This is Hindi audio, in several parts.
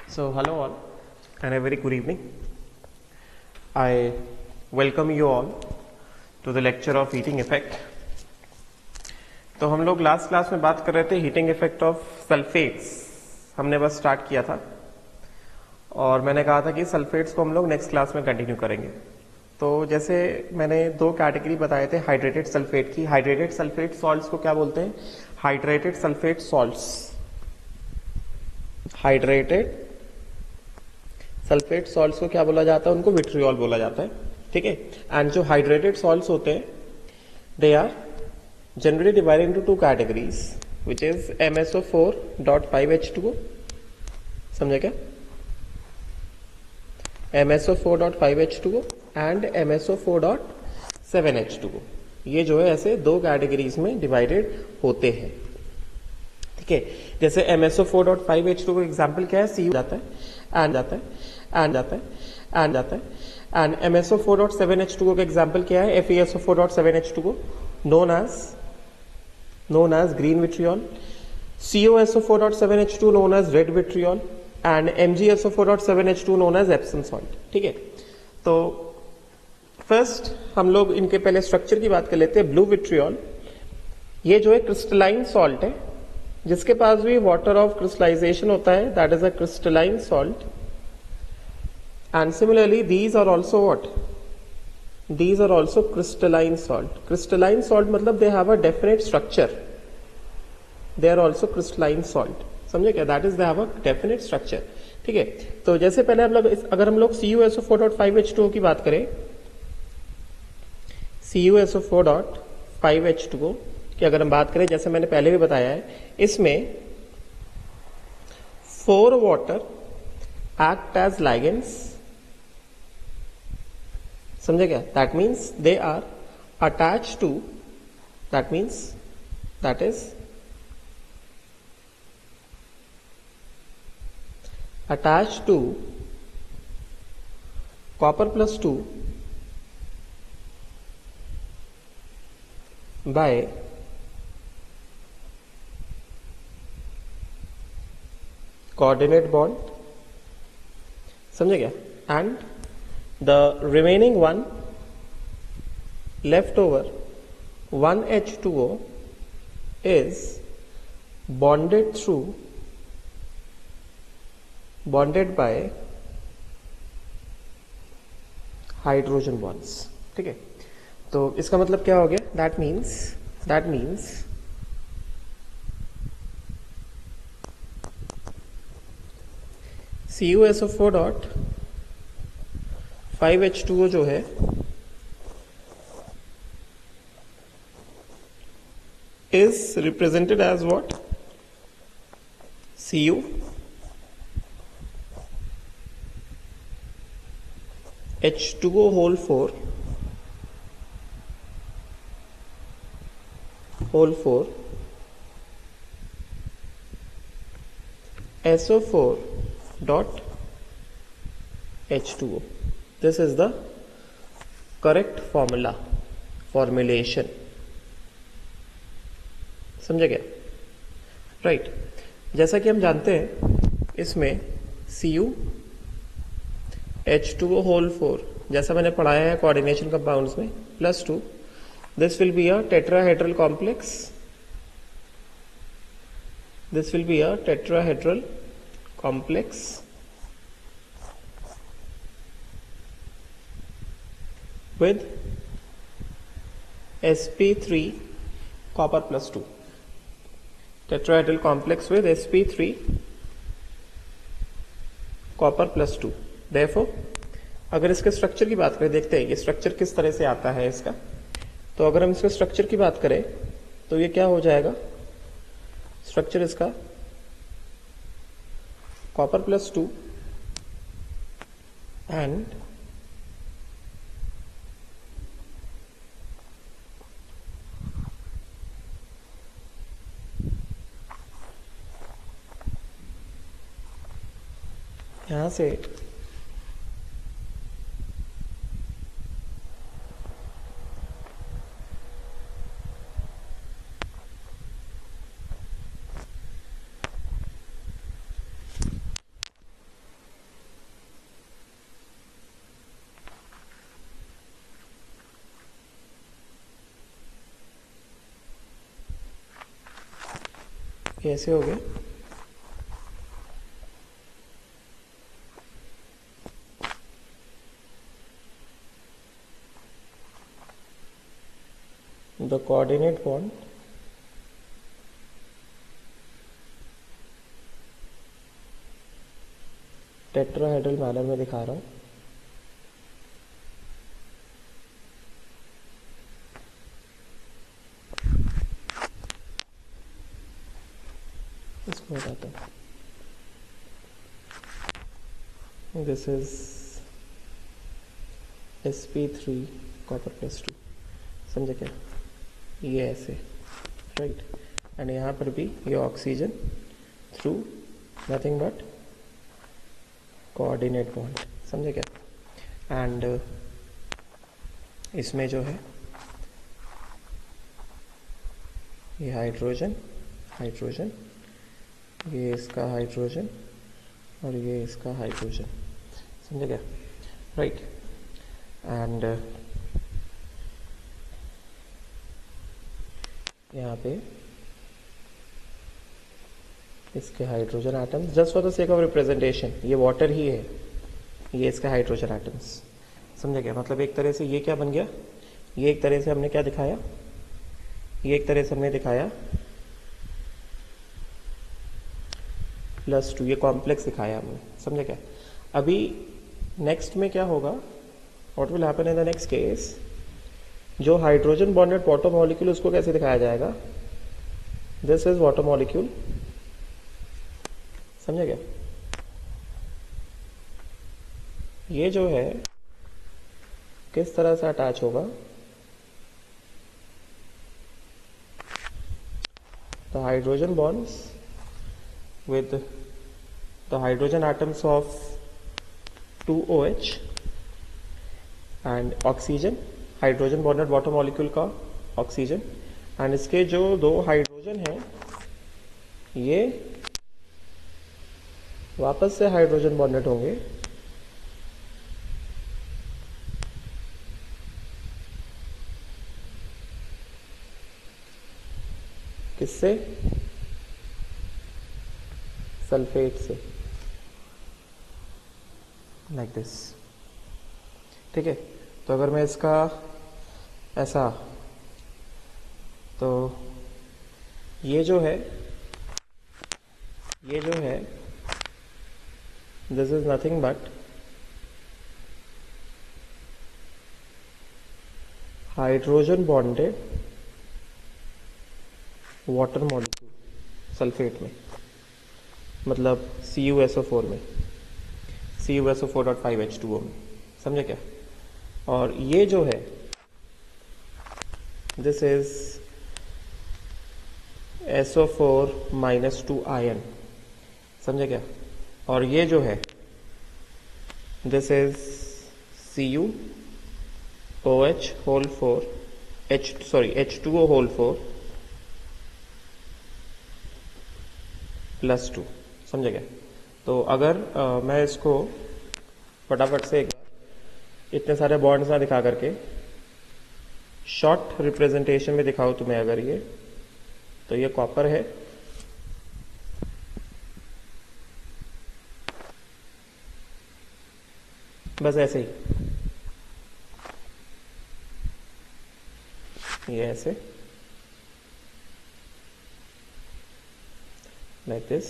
So, hello all, and a very good evening. I welcome you all to the lecture of heating effect. तो हम लोग लास्ट क्लास में बात कर रहे थे हीटिंग इफेक्ट ऑफ सल्फेट्स. हमने बस स्टार्ट किया था और मैंने कहा था कि सल्फेट्स को हम लोग नेक्स्ट क्लास में कंटिन्यू करेंगे. तो जैसे मैंने दो कैटेगरी बताए थे हाइड्रेटेड सल्फेट की. हाइड्रेटेड सल्फेट सॉल्ट्स को क्या बोलते हैं? Hydrated sulphate salts. Hydrated sulphate salts को क्या बोला जाता है? उनको विट्रियोल बोला जाता है. ठीक है. एंड जो हाइड्रेटेड सॉल्ट्स होते हैं they are generally divided into two categories which is MsO4.5H2O. समझे क्या? MsO4.5H2O and MsO4.7H2O. ये जो है ऐसे दो कैटेगरीज में डिवाइडेड होते हैं. ठीक है. जैसे MsO4.5H2O का एग्जाम्पल क्या है? Cu जाता है एंड जाता है एंड जाता है एंड जाता है. एंड MsO4.7H2O का एग्जाम्पल क्या है? FeSO4.7H2O known as green vitriol. COSO4.7H2 known as red vitriol and MgSO4.7H2 known as Epsom salt. ठीक है. तो फर्स्ट हम लोग इनके पहले स्ट्रक्चर की बात कर लेते हैं. ब्लू विट्रियोल ये जो है क्रिस्टलाइन सॉल्ट है जिसके पास भी वाटर ऑफ क्रिस्टलाइजेशन होता है. That is a crystalline salt. And similarly these are also what? These are also crystalline salt. Crystalline salt मतलब they have a definite structure. They are also crystalline salt. समझे क्या? That is they have a definite structure. ठीक है. तो जैसे पहले हम लोग अगर हम लोग CuSO4.5H2O की बात करें, CuSO4.5H2O की अगर हम बात करें, जैसे मैंने पहले भी बताया है, इसमें 4 water act as ligands. समझे क्या? That means they are attach to, that means that is attach to Copper+2 by coordinate bond. समझे क्या? And the remaining one left over 1H2O is bonded by hydrogen bonds. ठीक है. तो इसका मतलब क्या हो गया? दैट मीन्स CuSO4.5H2O जो है is represented as what? Cu H2O whole 4 SO4 dot H2O. This is the correct formulation. समझे क्या? राइट. जैसा कि हम जानते हैं इसमें Cu H2O whole 4 जैसा मैंने पढ़ाया है कोऑर्डिनेशन कंपाउंड्स में +2. This will be a tetrahedral complex. This will be a tetrahedral complex with sp3 Copper+2. Tetrahedral complex with sp3 Copper+2. Therefore, अगर इसके स्ट्रक्चर की बात करें, देखते हैं ये स्ट्रक्चर किस तरह से आता है इसका. तो अगर हम इसके स्ट्रक्चर की बात करें तो ये क्या हो जाएगा? स्ट्रक्चर इसका Copper+2 एंड यहां से कैसे हो गया? The coordinate bond tetrahedral manner में दिखा रहा हूं। इसको हटाता हूं। दिस इज sp3 कॉपर +2, समझे क्या? ये ऐसे, राइट। एंड यहाँ पर भी ये oxygen through nothing but coordinate bond, समझे क्या? एंड इसमें जो है ये हाइड्रोजन हाइड्रोजन, ये इसका हाइड्रोजन और ये इसका हाइड्रोजन, समझे क्या? राइट। एंड यहाँ पे इसके hydrogen atoms, just for the sake of representation, ये वाटर ही है, ये इसका हाइड्रोजन एटम्स, समझे क्या? मतलब एक तरह से ये क्या बन गया, ये एक तरह से हमने क्या दिखाया, ये एक तरह से हमने दिखाया +2, ये कॉम्प्लेक्स दिखाया हमने, समझे क्या? अभी नेक्स्ट में क्या होगा, what will happen in the next case, जो हाइड्रोजन बॉन्डेड वाटर मॉलिक्यूल उसको कैसे दिखाया जाएगा, दिस इज वाटर मॉलिक्यूल, समझे क्या? ये जो है किस तरह से अटैच होगा, the hydrogen bonds with the hydrogen atoms of 2OH and oxygen, hydrogen bonded water molecule का ऑक्सीजन, एंड इसके जो दो हाइड्रोजन हैं ये वापस से हाइड्रोजन बॉन्डेड होंगे किससे, सल्फेट से, लाइक दिस, ठीक है? तो अगर मैं इसका ऐसा, तो ये जो है this is nothing but hydrogen bonded water molecule sulphate में, मतलब CuSO4 में, CuSO4.5H2O में, समझे क्या? और ये जो है दिस इज SO4- आयन, समझे क्या? और ये जो है this is CuOH whole 4 H2O whole 4 +2, समझे क्या? तो अगर मैं इसको फटाफट से एक बार इतने सारे बॉन्ड्स ना दिखा करके शॉर्ट रिप्रेजेंटेशन में दिखाऊं तुम्हें, अगर ये, तो ये कॉपर है, बस ऐसे ही, ये ऐसे, like this,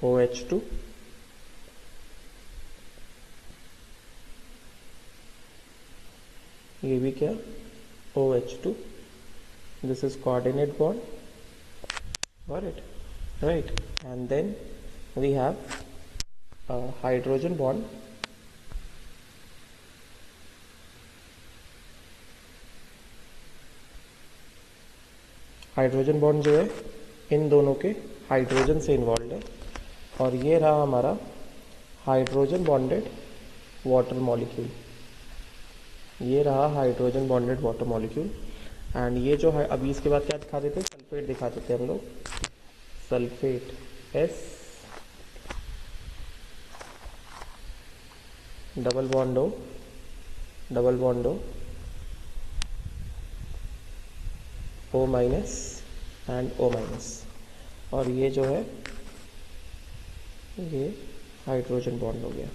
OH2, ये भी क्या, OH2, this is coordinate bond, got it, right? And then we have a hydrogen bond, hydrogen bond जो है इन दोनों के हाइड्रोजन से इन्वॉल्व है, और ये रहा हमारा हाइड्रोजन बॉन्डेड वाटर मॉलिक्यूल, ये रहा hydrogen bonded water molecule. And ये जो है अभी इसके बाद क्या दिखा देते हैं, सल्फेट दिखा देते हैं हम लोग, sulphate S double bond O O minus and O minus, और ये जो है ये हाइड्रोजन बॉन्ड हो गया।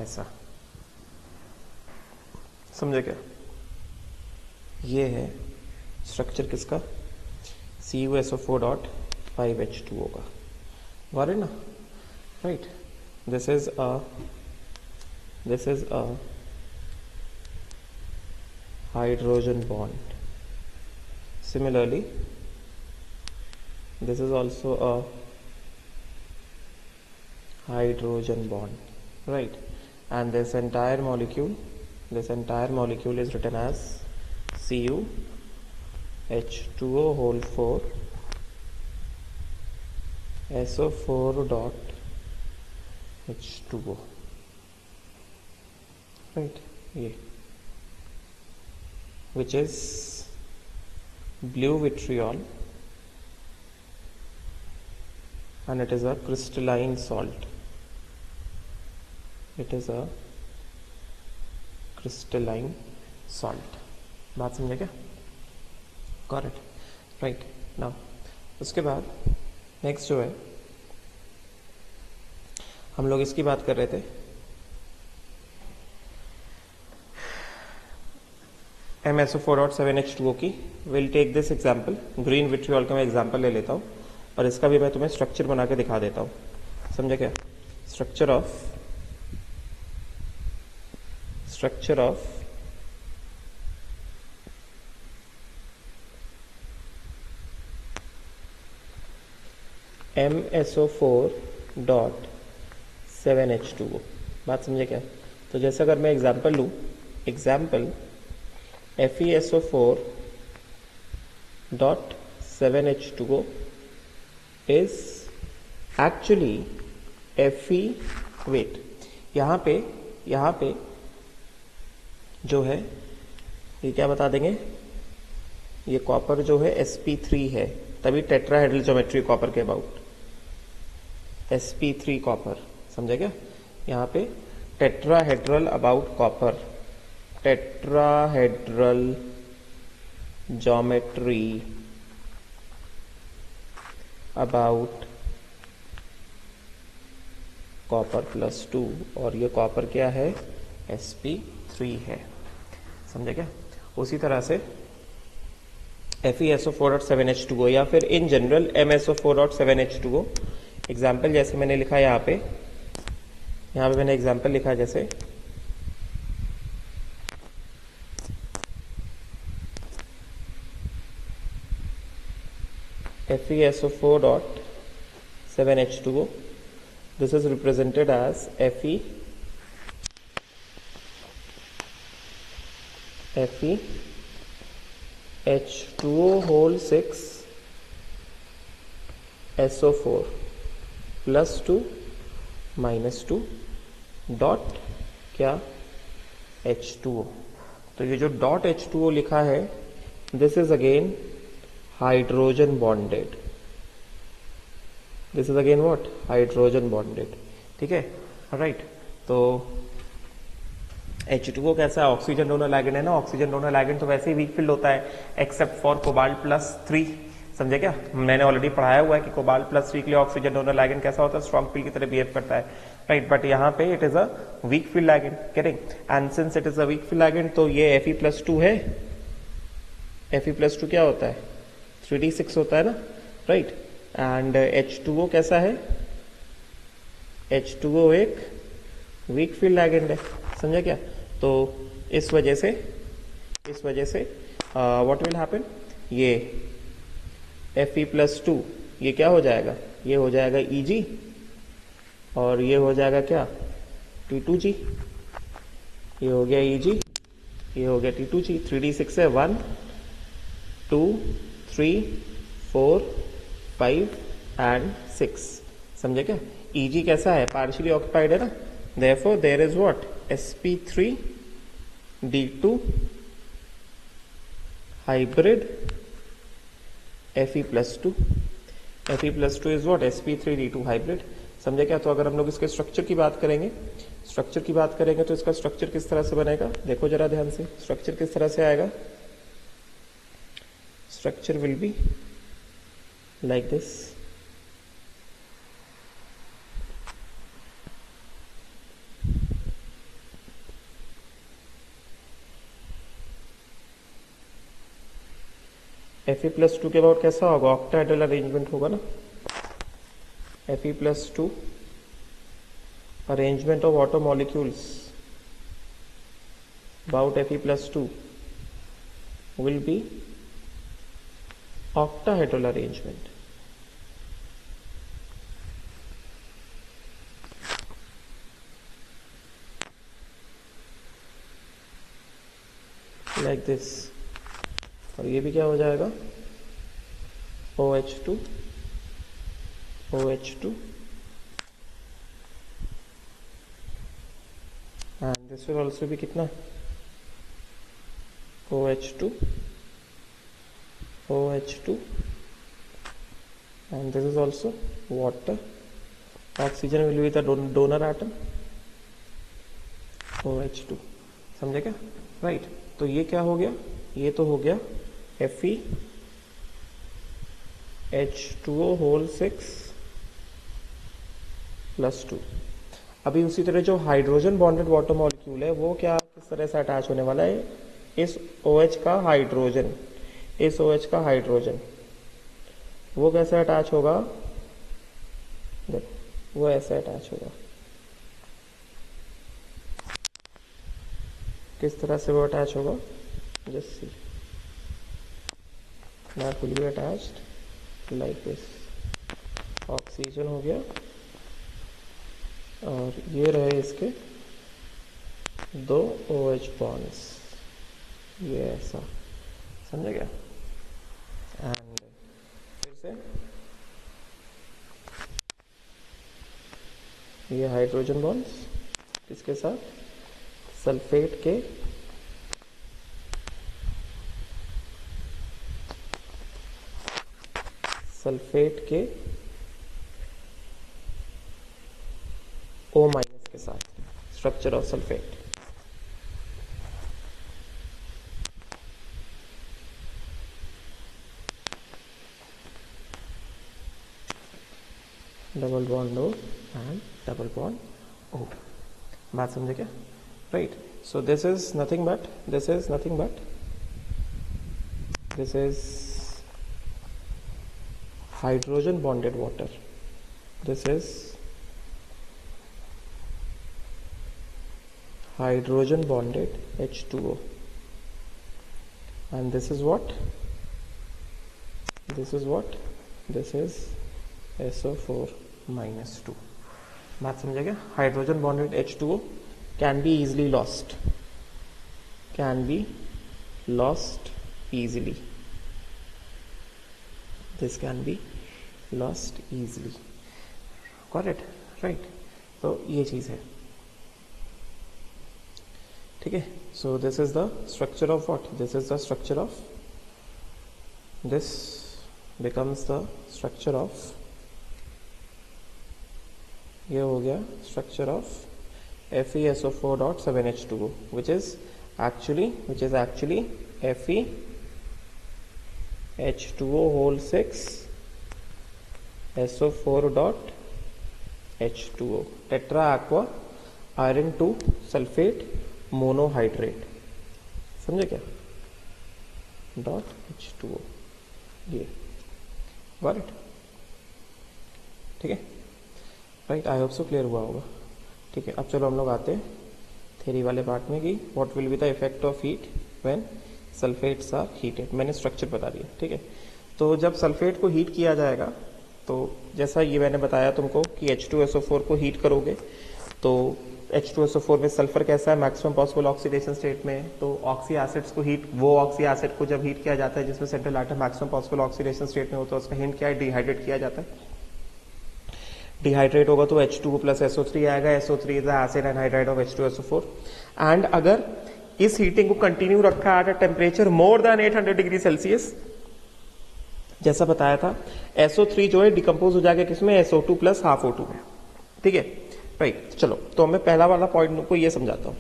ऐसा समझे क्या? ये है स्ट्रक्चर किसका? CuSO4.5H2O का। Got it ना? Right. This is a hydrogen bond. Similarly, this is also a hydrogen bond, right? And this entire molecule is written as CuH2O whole 4 SO4 dot H2O, right? ये which is blue vitriol, and it is a crystalline salt. It is a crystalline salt. बात समझे क्या? Got it, right? Now उसके बाद नेक्स्ट जो है हम लोग इसकी बात कर रहे थे, MSO4.7H2O की। Will take this example, green vitriol का मैं एग्जाम्पल ले लेता हूँ और इसका भी मैं तुम्हें स्ट्रक्चर बना के दिखा देता हूँ। समझे क्या? Structure of MSO4.7H2O। बात समझे क्या? तो जैसे अगर मैं एग्जाम्पल लूँ, example FeSO4.7H2O is actually Fe, wait, यहाँ पे जो है ये क्या बता देंगे, ये कॉपर जो है sp3 है, तभी टेट्राहेड्रल ज्योमेट्री कॉपर के अबाउट sp3 कॉपर। समझे क्या? यहाँ पे tetrahedral about copper, tetrahedral geometry about copper +2, और ये कॉपर क्या है? sp3 है। समझे क्या? उसी तरह से FeSO4.7H2O या फिर इन जनरल MSO4.7H2O, एग्जाम्पल जैसे मैंने लिखा यहाँ पे मैंने एग्जाम्पल लिखा जैसे FeSO4.7H2O, this is represented as H2O whole 6 SO4 +2 -2 dot क्या? H2O। तो ये जो डॉट H2O लिखा है, this is again hydrogen bonded. This is again what? Hydrogen bonded. ठीक है, राइट। तो H2O कैसा है? ऑक्सीजन डोनर लिगैंड है ना। ऑक्सीजन डोनर लिगैंड तो वैसे ही वीक फील्ड होता है एक्सेप्ट फॉर कोबाल्ट +3। समझे क्या? मैंने ऑलरेडी पढ़ाया हुआ है कि कोबाल्ट +3 के लिए ऑक्सीजन डोनर लिगैंड कैसा होता है? स्ट्रॉन्ग फील्ड की तरह बिहेव करता है, राइट। बट यहाँ पे it is a weak field ligand, correct. And since it is a weak field ligand तो ये Fe+2 है। Fe+2 क्या होता है? 3d6 होता है ना, राइट। एंड H2O कैसा है? H2O एक वीक फील्ड लिगैंड है। समझा क्या? तो इस वजह से व्हाट विल हैपन, ये Fe+2 ये क्या हो जाएगा? ये हो जाएगा Eg, और ये हो जाएगा क्या? T2G। ये हो गया Eg, ये हो गया T2G। 3d6 है, 1 2 3 4 5 एंड 6। समझे क्या? Eg कैसा है? पार्शियली ऑक्यूपाइड है ना। Therefore there is what? sp3d2 hybrid Fe+2. Fe+2 is what? sp3d2 hybrid. समझे क्या? तो अगर हम लोग इसके स्ट्रक्चर की बात करेंगे, तो इसका स्ट्रक्चर किस तरह से बनेगा, देखो जरा ध्यान से। स्ट्रक्चर किस तरह से आएगा? Structure will be like this. Fe+2 के बाद कैसा होगा? ऑक्टाहेड्रल अरेंजमेंट होगा ना। Fe+2 arrangement of water molecules about Fe+2 will be octahedral arrangement. Like this. और ये भी क्या हो जाएगा? OH2 and this will also be कितना? OH2 and this is also water. Oxygen will be the donor atom, OH2. समझे क्या? राइट। तो ये क्या हो गया? ये तो हो गया FeH2O होल 6+2। अभी उसी तरह जो हाइड्रोजन बॉन्डेड वाटर मॉलिक्यूल है वो क्या किस तरह से अटैच होने वाला है? इस OH का हाइड्रोजन, वो कैसे अटैच होगा? देखो वो ऐसे अटैच होगा। किस तरह से वो अटैच होगा? Just see, that will be attached like this। Oxygen हो गया और ये रहे इसके 2 OH बॉन्ड्स, ये ऐसा, समझे क्या? एंड फिर से ये हाइड्रोजन बॉन्ड्स किसके साथ? सल्फेट के O- के साथ, structure of sulphate. Double bond O and double bond O। बात समझे क्या? Right. So this is nothing but hydrogen bonded water. This is hydrogen bonded H2O, and this is what? This is SO4-2। बात समझेगा? Hydrogen bonded H2O can be easily lost easily. This can be lost easily. Got it? Right. तो ये चीज है, ठीक है। So this is the structure of what? This is the structure of, this becomes the structure of, ये हो गया structure of FeSO4.7H2O, which is actually FeH2O whole 6SO4.H2O, tetra aqua iron 2 sulphate monohydrate, समझे क्या? .H2O, ये गॉट इट, ठीक है। Right, I hope so clear हुआ होगा। ठीक है, अब चलो हम लोग आते हैं थ्योरी वाले पार्ट में कि what will be the effect of heat when sulphates are heated. मैंने स्ट्रक्चर बता दिया, ठीक है। तो जब सल्फेट को हीट किया जाएगा, तो जैसा ये मैंने बताया तुमको कि H2SO4 को हीट करोगे तो H2SO4 में सल्फर कैसा है? मैक्सिमम पॉसिबल ऑक्सीडेशन स्टेट में। तो ऑक्सी एसिड्स को हीट, वो ऑक्सी एसिड को जब हीट किया जाता है जिसमें central atom maximum possible oxidation state में होता है, उसका हिंट क्या है? डिहाइड्रेट किया जाता है। डिहाइड्रेट होगा तो H2O प्लस SO3 आएगा। SO3 is the acid anhydride of H2SO4। And अगर इस हीटिंग को कंटिन्यू रखा at a temperature more than 800 degree Celsius, जैसा बताया था, SO3 जो है डिकम्पोज हो जाएगा किसमें? SO2 प्लस हाफ O2 में। ठीक है, राइट। चलो तो मैं पहला वाला पॉइंट को ये समझाता हूं,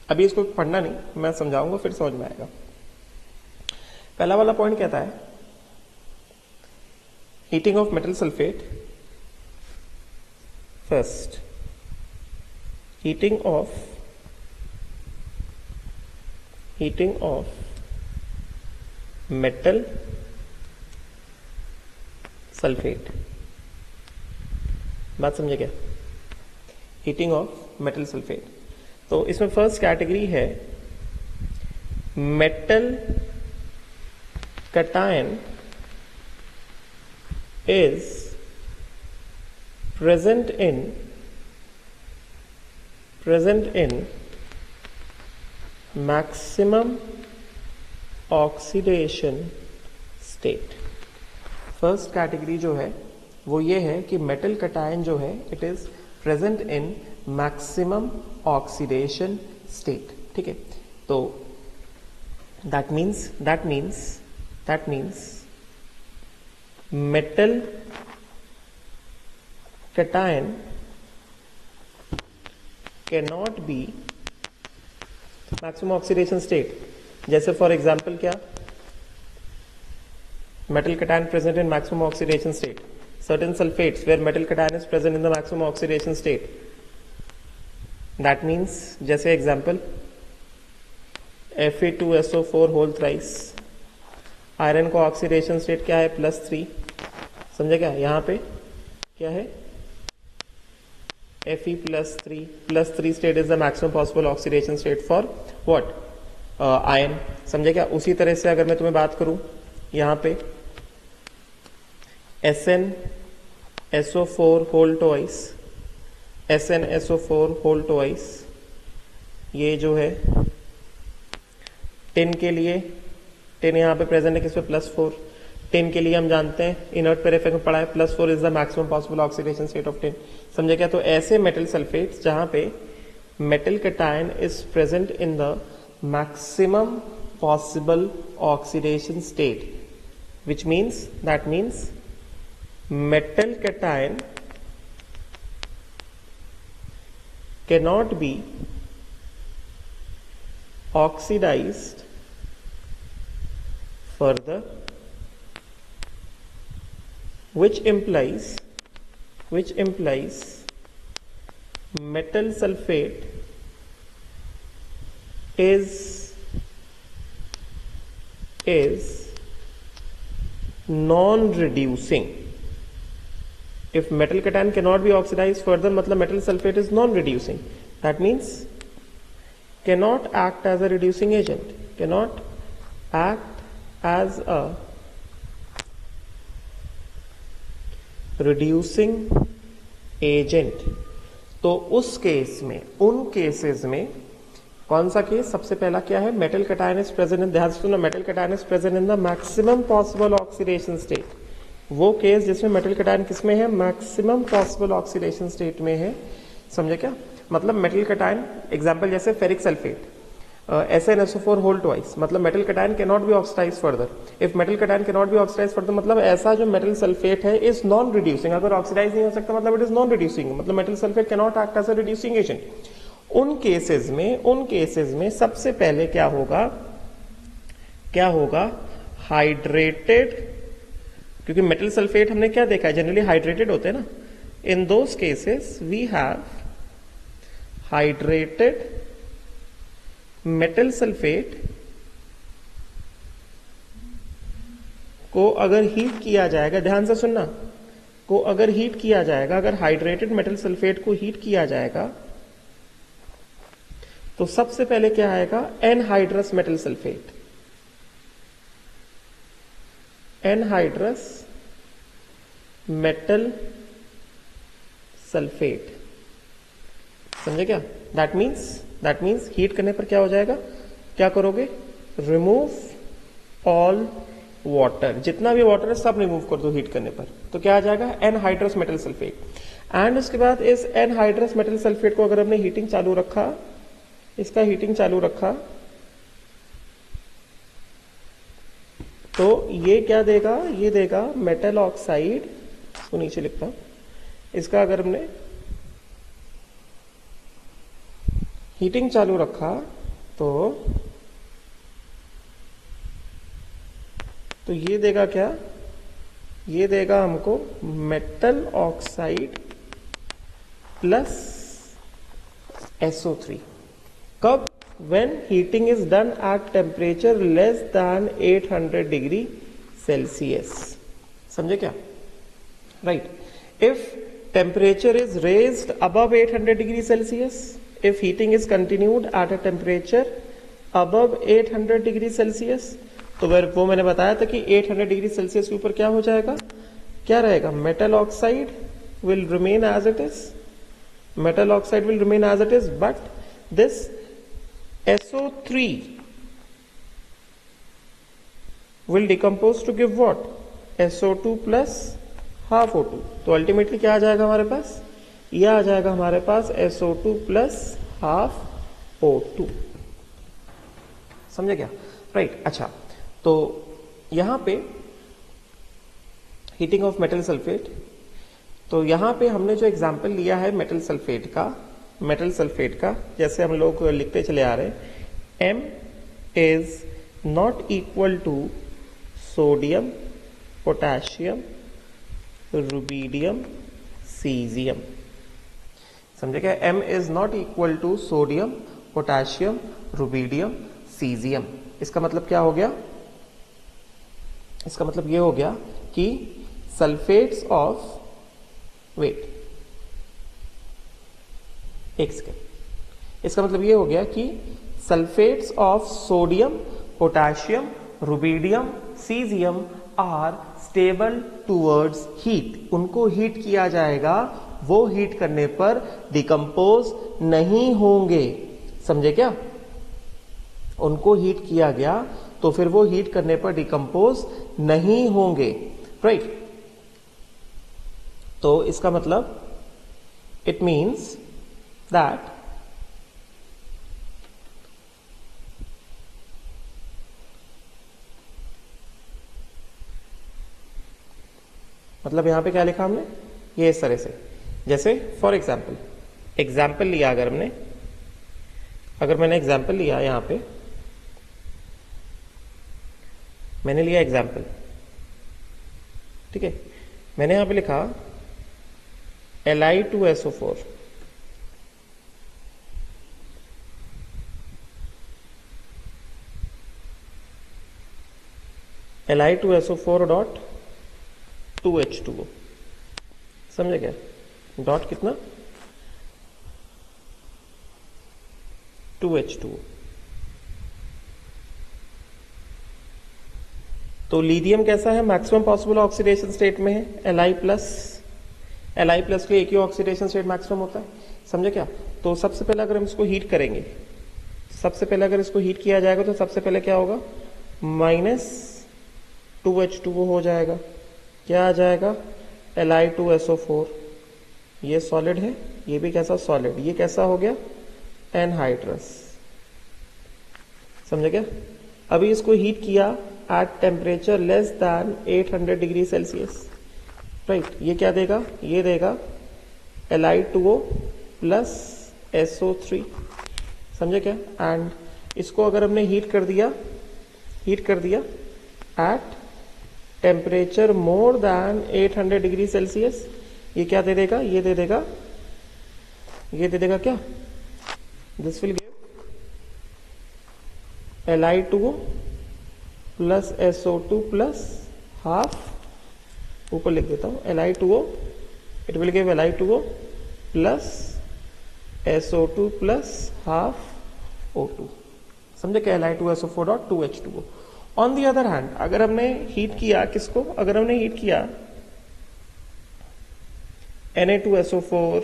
अभी इसको पढ़ना नहीं, मैं समझाऊंगा फिर समझ में आएगा। पहला वाला पॉइंट कहता है heating of metal sulphate, first heating of metal sulphate. बात समझे क्या? हीटिंग ऑफ मेटल सल्फेट, तो इसमें फर्स्ट कैटेगरी है metal cation is present in maximum oxidation state। First category जो है वो ये है कि मेटल कटायन जो है it is present in maximum oxidation state. ठीक है, तो that means metal cation cannot be maximum oxidation state। जैसे फॉर एग्जाम्पल क्या, metal cation present in maximum oxidation state, certain sulfates where metal cation is present in the maximum oxidation state, that means जैसे example Fe2SO4 whole thrice, iron को ऑक्सीडेशन स्टेट क्या है +3, समझे क्या? यहां पे क्या है Fe+3 state is the maximum possible oxidation state for what, iron, समझे क्या? उसी तरह से अगर मैं तुम्हें बात करूं यहां पे SnSO4 होल ट्वाइस, ये जो है टिन के लिए, टिन यहाँ पे प्रेजेंट है किस पे +4, टिन के लिए हम जानते हैं इनर्ट पेर इफेक्ट में पढ़ा है +4 is the maximum possible oxidation state of tin, समझे क्या? तो ऐसे मेटल सल्फेट्स जहां पे metal cation is present in the maximum possible oxidation state, which means metal cation cannot be oxidized further, which implies metal sulfate is non-reducing। If metal cation cannot be oxidized further, मतलब metal sulfate is non-reducing, that means cannot act as a reducing agent, cannot act as a reducing agent। तो उस केस में, उन केसेस में कौन सा केस? सबसे पहला क्या है, मेटल कटायन इज प्रेजेंट इन, ध्यान से सुनना, metal cation is present in the maximum possible oxidation state. वो केस जिसमें मेटल कटायन किसमें है, मैक्सिमम पॉसिबल ऑक्सीडेशन स्टेट में है, समझे क्या? मतलब मेटल कटायन, एग्जांपल जैसे फेरिक सल्फेट SnSO4 होल ट्वाइस, मतलब metal cation can not be oxidise further. If metal cation can not be oxidise further मतलब ऐसा जो मेटल सल्फेट है इज नॉन रिड्यूसिंग, अगर ऑक्सीडाइज नहीं हो सकता मतलब इट इज नॉन रिड्यूसिंग, मतलब metal sulphate can not act as a reducing agent. उन केसेस में सबसे पहले क्या होगा, हाइड्रेटेड, क्योंकि मेटल सल्फेट हमने क्या देखा है, जनरली हाइड्रेटेड होते हैं ना, in those cases we have hydrated metal sulphate को अगर हीट किया जाएगा, ध्यान से सुनना, को अगर हीट किया जाएगा, अगर हाइड्रेटेड मेटल सल्फेट को हीट किया जाएगा तो सबसे पहले क्या आएगा, anhydrous metal sulphate, anhydrous metal sulphate, समझे क्या? दैट मीन्स हीट करने पर क्या हो जाएगा, क्या करोगे, रिमूव ऑल वाटर, जितना भी वाटर है सब रिमूव कर दो हीट करने पर, तो क्या आ जाएगा, एनहाइड्रस मेटल सल्फेट। एंड उसके बाद इस एनहाइड्रस मेटल सल्फेट को अगर हमने हीटिंग चालू रखा, इसका हीटिंग चालू रखा, तो ये क्या देगा, ये देगा मेटल ऑक्साइड, इसको नीचे लिखता हूं, इसका अगर हमने हीटिंग चालू रखा तो ये देगा क्या, ये देगा हमको मेटल ऑक्साइड प्लस SO3। कब? when heating is done at temperature less than 800 degree Celsius. समझे क्या? Right. If temperature is raised above 800 degree Celsius, if heating is continued at a temperature above 800 degree Celsius, तो वो मैंने बताया था कि 800 डिग्री सेल्सियस के ऊपर क्या हो जाएगा, क्या रहेगा, metal oxide will remain as it is, metal oxide will remain as it is, but this SO3 will decompose to give what, SO2 plus half O2। तो अल्टीमेटली क्या आ जाएगा हमारे पास, यह आ जाएगा हमारे पास SO2 plus half O2। समझे क्या? राइट। अच्छा, तो यहां पे हीटिंग ऑफ मेटल सल्फेट, तो यहां पे हमने जो एग्जाम्पल लिया है मेटल सल्फेट का, जैसे हम लोग लिखते चले आ रहे हैं, M is not equal to sodium, potassium, rubidium, caesium. समझे क्या? M is not equal to sodium, potassium, rubidium, caesium. इसका मतलब क्या हो गया? इसका मतलब ये हो गया कि सल्फेट्स ऑफ, वेट एक सेकेंड, इसका मतलब ये हो गया कि sulfates of sodium, potassium, rubidium, caesium are stable towards heat. उनको हीट किया जाएगा, वो हीट करने पर डिकम्पोज नहीं होंगे। समझे क्या? उनको हीट किया गया तो फिर वो हीट करने पर डिकम्पोज नहीं होंगे, राइट। तो इसका मतलब इट मीन्स दैट मतलब यहां पे क्या लिखा हमने, ये इस तरह से, जैसे फॉर एग्जाम्पल लिया, अगर मैंने एग्जाम्पल लिया, यहां पे मैंने लिया एग्जाम्पल, ठीक है, मैंने यहां पे लिखा Li2SO4, Li2SO4 डॉट 2H2O। समझे क्या? डॉट कितना, 2H2O। तो लीथियम कैसा है, मैक्सिमम पॉसिबल ऑक्सीडेशन स्टेट में है, Li प्लस के लिए एक ही ऑक्सीडेशन स्टेट मैक्सिमम होता है। समझे क्या? तो सबसे पहले अगर हम इसको हीट करेंगे, सबसे पहले अगर इसको हीट किया जाएगा तो सबसे पहले क्या होगा, -2H2O हो जाएगा, क्या आ जाएगा, Li2SO4। ये सॉलिड है, ये भी कैसा, सॉलिड। ये कैसा हो गया, एनहाइड्रस। समझे क्या? अभी इसको हीट किया at temperature less than 800 degree Celsius, right. ये क्या देगा, ये देगा Li2O प्लस SO3। समझे क्या? एंड इसको अगर हमने हीट कर दिया eight temperature more than 800 degree Celsius, ये क्या दे देगा, ये दे देगा क्या, this will give Li2O plus SO2 plus half, ऊपर लिख देता हूं, Li2O, it will give Li2O plus SO2 plus half O2। समझे क्या, Li2SO4 dot 2H2O। On the other hand, अगर हमने हीट किया किसको, अगर हमने हीट किया Na2SO4,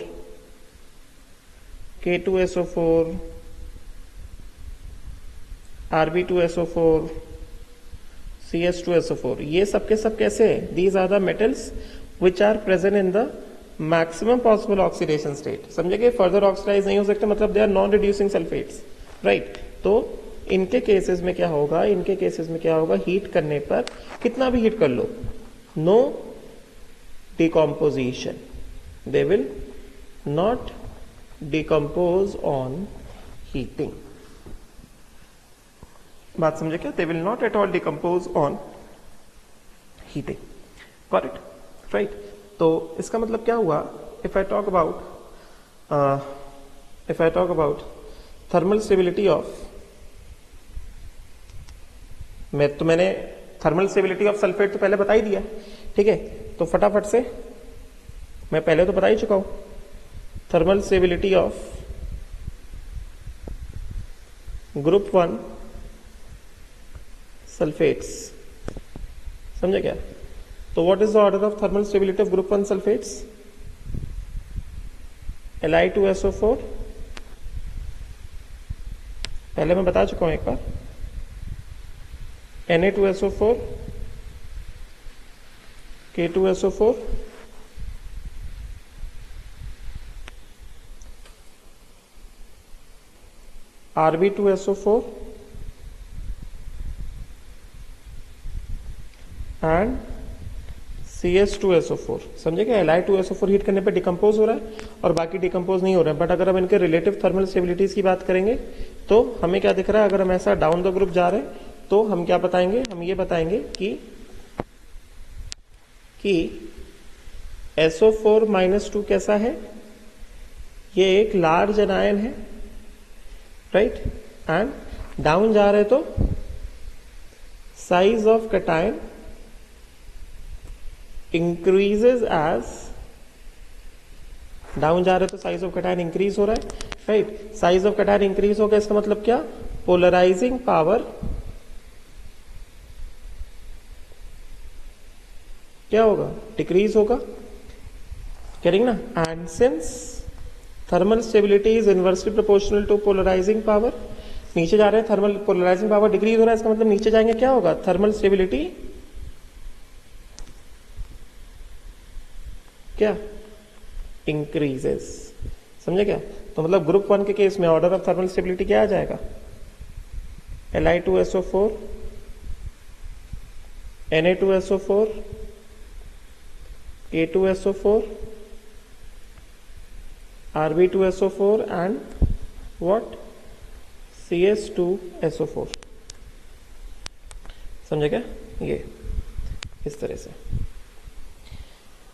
K2SO4, Rb2SO4, CS2SO4, ये सबके सब कैसे हैं, these are the metals which are present in the maximum possible oxidation state. समझे कि फर्दर ऑक्सीडाइज नहीं हो सकते, मतलब they are non reducing sulfates, right. तो इनके केसेस में क्या होगा, हीट करने पर, कितना भी हीट कर लो, no decomposition, they will not decompose on heating. बात समझे क्या? They will not at all decompose on heating. Got it? Right. तो इसका मतलब क्या हुआ? If I talk about thermal stability of, मैंने थर्मल स्टेबिलिटी ऑफ सल्फेट तो पहले बता ही दिया, ठीक है। तो फटाफट से मैं पहले तो बता ही चुका हूं, thermal stability of group 1 sulphates. समझे क्या? तो what is the order of thermal stability of group 1 sulphates? Li2SO4, पहले मैं बता चुका हूं एक बार, Na2SO4, K2SO4, Rb2SO4 and CS2SO4। समझे क्या? Li2SO4 हीट करने पे डिकम्पोज हो रहा है और बाकी डिकम्पोज नहीं हो रहा है। बट अगर हम इनके रिलेटिव थर्मल स्टेबिलिटीज की बात करेंगे तो हमें क्या दिख रहा है? अगर हम ऐसा डाउन द ग्रुप जा रहे हैं तो हम क्या बताएंगे? हम ये बताएंगे कि SO4-2 कैसा है? ये एक लार्ज एनायन है, राइट। एंड डाउन जा रहे तो size of cation increases as, down जा रहे तो साइज ऑफ कैटायन इंक्रीज हो रहा है, right. Size of cation increase हो गया, इसका मतलब क्या? पोलराइजिंग पावर क्या होगा? डिक्रीज होगा, करेंगे ना। And since thermal stability is inversely proportional to polarising power, नीचे जा रहे हैं, थर्मल पोलराइजिंग पावर डिक्रीज हो रहा है, इसका मतलब नीचे जाएंगे क्या होगा? थर्मल स्टेबिलिटी क्या? इंक्रीजेस। समझे क्या? तो मतलब ग्रुप 1 के केस में ऑर्डर ऑफ थर्मल स्टेबिलिटी क्या आ जाएगा? Li2SO4, Na2SO4, K2SO4, Rb2SO4 and what? CS2SO4। समझे क्या? ये इस तरह से,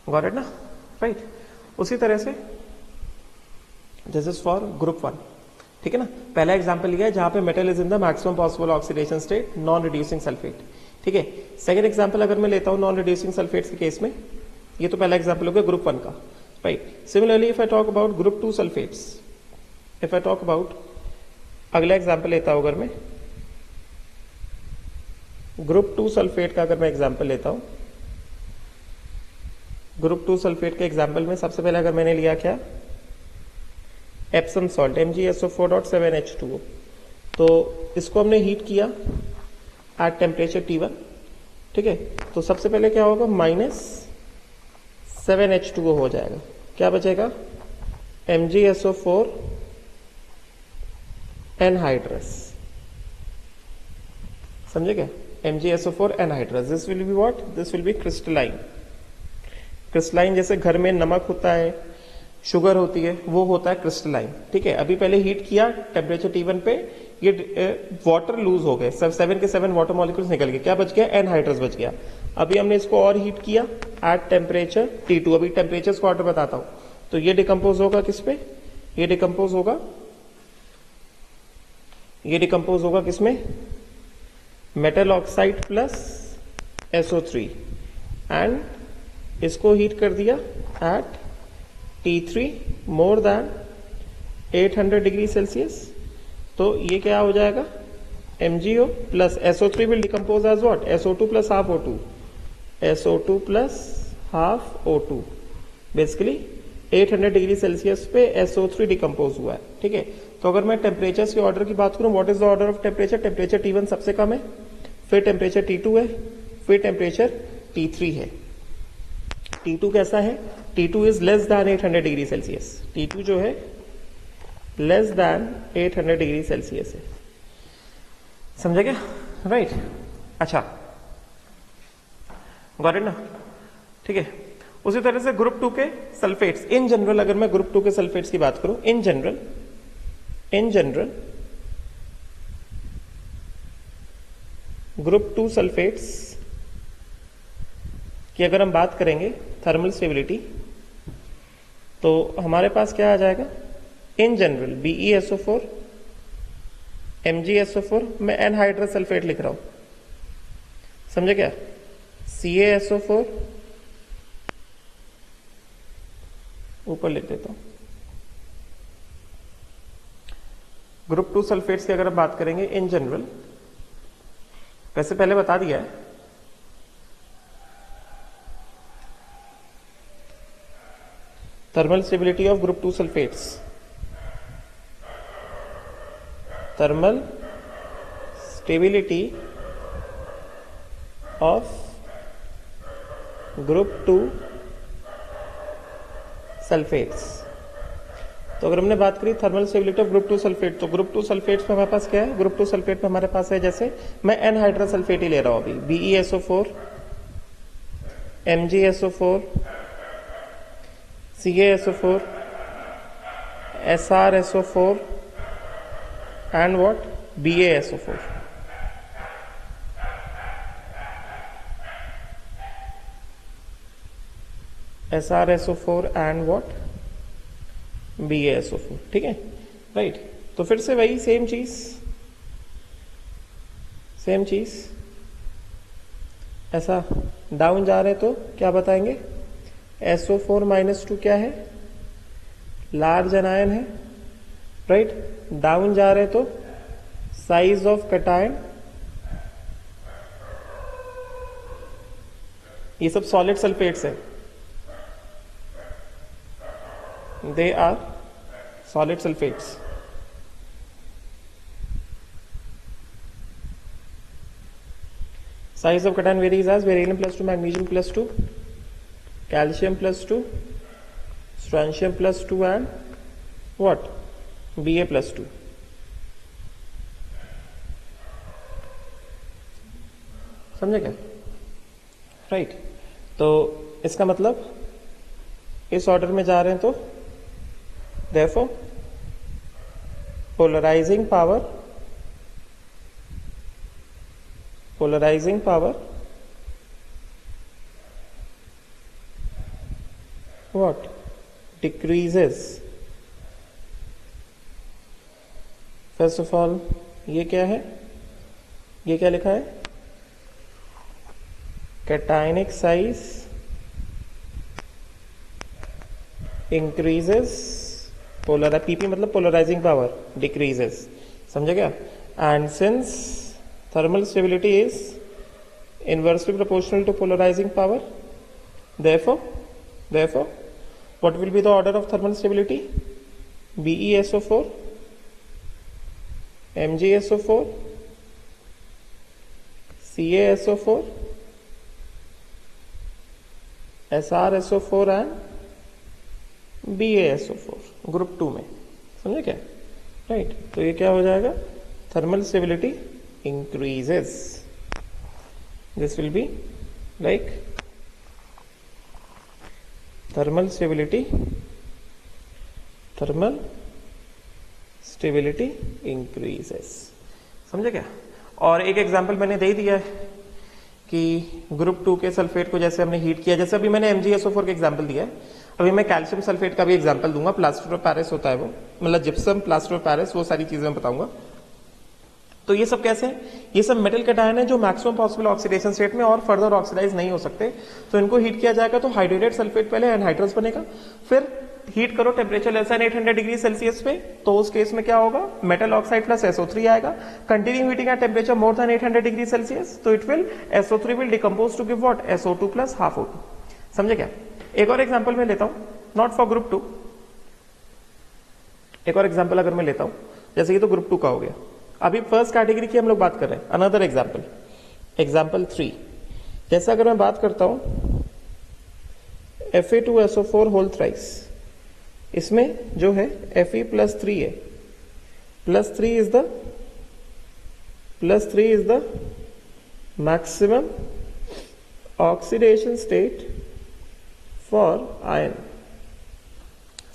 गॉट इट ना? राइट। उसी तरह से दिस इज फॉर ग्रुप 1, ठीक है ना। पहला एग्जांपल लिया है जहां पे metal is in the maximum possible oxidation state, non reducing sulphate, ठीक है। सेकंड एग्जांपल अगर मैं लेता हूं नॉन रिड्यूसिंग सल्फेट्स के केस में, ये तो पहला एग्जांपल हो गया ग्रुप 1 का, right. Similarly if I talk about group 2 sulphates, if I talk about, अगला एग्जांपल लेता हूं अगर मैं ग्रुप 2 सल्फेट का, अगर मैं एग्जांपल लेता हूं ग्रुप 2 सल्फेट के एग्जांपल में सबसे पहले अगर मैंने लिया क्या? Epsom salt MgSO4.7H2O। तो इसको हमने हीट किया एट टेम्परेचर T1, ठीक है। तो सबसे पहले क्या होगा? -7H2O हो जाएगा। क्या बचेगा? MgSO4 anhydrous. समझे क्या? MgSO4 anhydrous. This will be what? This will be crystalline. Crystalline जैसे घर में नमक होता है, शुगर होती है, वो होता है क्रिस्टलाइन, ठीक है। अभी पहले हीट किया टेम्परेचर T1 पे, ये वाटर लूज हो गए, 7 के 7 वाटर मॉलिक्यूल्स निकल गए, क्या बच गया? एनहाइड्रस बच गया। अभी हमने इसको और हीट किया एट टेम्परेचर T2। अभी टेम्परेचर को ऑर्डर बताता हूं। तो ये डिकम्पोज होगा किस पे? ये डिकम्पोज होगा किसमें? Metal oxide plus SO3 and इसको हीट कर दिया at T3 more than 800 degree Celsius. तो ये क्या हो जाएगा? MgO plus SO3 will decompose as what? SO2 plus half O2, SO2 plus half O2। Basically 800 degree Celsius पे SO3 डिकम्पोज हुआ है, ठीक है। तो अगर मैं टेम्परेचर के ऑर्डर की बात करूं, what is the order of temperature? Temperature T1 सबसे कम है, फिर टेम्परेचर T2 है, फिर टेम्परेचर T3 है। T2 कैसा है? T2 is less than 800 degree Celsius. T2 जो है लेस देन 800 डिग्री सेल्सियस है। समझे क्या? राइट। अच्छा, गॉट इट ना? ठीक है। उसी तरह से ग्रुप 2 के सल्फेट्स इन जनरल, अगर मैं ग्रुप 2 के सल्फेट्स की बात करूं, इन जनरल ग्रुप 2 सल्फेट्स की अगर हम बात करेंगे थर्मल स्टेबिलिटी, तो हमारे पास क्या आ जाएगा? इन जनरल BeSO4 MgSO4, मैं एनहाइड्रस सल्फेट लिख रहा हूं, समझे क्या? CaSO4 ऊपर लिख देता हूं। ग्रुप 2 सल्फेट्स की अगर हम बात करेंगे इन जनरल, वैसे पहले बता दिया है, thermal stability of group 2 sulphates, thermal stability of group 2 sulphates. तो अगर हमने बात करी thermal stability of group 2 sulphate, तो ग्रुप 2 सल्फेट्स में हमारे पास क्या है? ग्रुप 2 सल्फेट में हमारे पास है, जैसे मैं एनहाइड्रस सल्फेट ही ले रहा हूं अभी, BeSO4 MgSO4 CaSO4 SrSO4 and what? BaSO4। SrSO4 and what? BaSO4, ठीक है, राइट। तो फिर से वही सेम चीज ऐसा डाउन जा रहे तो क्या बताएंगे? SO4-2 क्या है? लार्ज एनायन है, राइट। डाउन जा रहे तो साइज ऑफ कैटायन, ये सब सॉलिड सल्फेट्स है, they are solid sulfates। Size of cation varies as beryllium +2, magnesium +2, calcium +2, strontium +2 and what? Ba +2। समझे क्या? राइट। तो इसका मतलब इस ऑर्डर में जा रहे हैं, तो therefore polarizing power what? Decreases। First of all ये क्या है? ये क्या लिखा है? Cationic size increases, polar P P मतलब पोलराइजिंग पावर डिक्रीजेस, समझे क्या? And since thermal stability is inversely proportional to polarising power, therefore what will be the order of thermal stability? BeSO4 MgSO4 CaSO4 SrSO4 and BaSO4 group 2 में, समझे क्या? राइट। तो ये क्या हो जाएगा? Thermal stability increases, this will be like thermal stability increases, समझे क्या? और एक एग्जांपल मैंने दे दिया है कि ग्रुप 2 के सल्फेट को जैसे हमने हीट किया, जैसे अभी मैंने MgSO4 का एग्जांपल दिया है, अभी मैं कैल्शियम सल्फेट का भी एग्जांपल दूंगा। प्लास्टर ऑफ पेरिस होता है वो, मतलब जिप्सम, प्लास्टर ऑफ पेरिस, वो सारी चीजें मैं बताऊंगा। तो ये सब कैसे है? ये सब मेटल कैटायन है जो मैक्सिमम पॉसिबल ऑक्सीडेशन स्टेट में और फर्दर ऑक्सीडाइज नहीं हो सकते, तो इनको हीट किया जाएगा तो हाइड्रेटेड सल्फेट पहले एनहाइड्रस बनेगा, फिर हीट करो temperature less than 800 degree Celsius पे, तो उस केस में क्या होगा? मेटल ऑक्साइड प्लस SO3 आएगा। Continue heating at temperature more than 800 degree Celsius, तो it will SO3 will decompose to give what? SO2 plus half O2, समझे क्या? एक और एग्जांपल मैं लेता हूं, नॉट फॉर ग्रुप 2, एक और एग्जांपल अगर मैं लेता हूं, जैसे ये तो ग्रुप 2 का हो गया, अभी फर्स्ट कैटेगरी की हम लोग बात कर रहे हैं। अनदर एग्जांपल, एग्जांपल 3, जैसे अगर मैं बात करता हूं Fe2SO4 होल थ्राइस, इसमें जो है Fe+3 है, +3 is the maximum oxidation state for ion,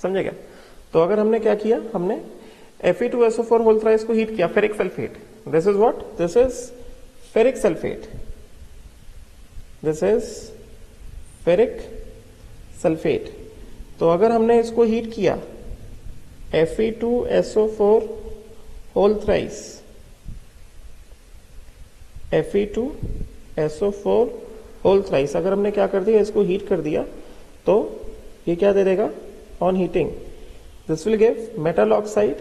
समझे क्या? तो अगर हमने क्या किया, हमने Fe2SO4 होल थ्राइस को हीट किया, ferric sulphate, this is what? This is ferric sulphate, this is ferric sulphate. तो अगर हमने इसको हीट किया Fe2SO4 whole thrice, Fe2SO4 whole thrice, अगर हमने क्या कर दिया, इसको हीट कर दिया, तो ये क्या दे देगा on heating, this will give metal oxide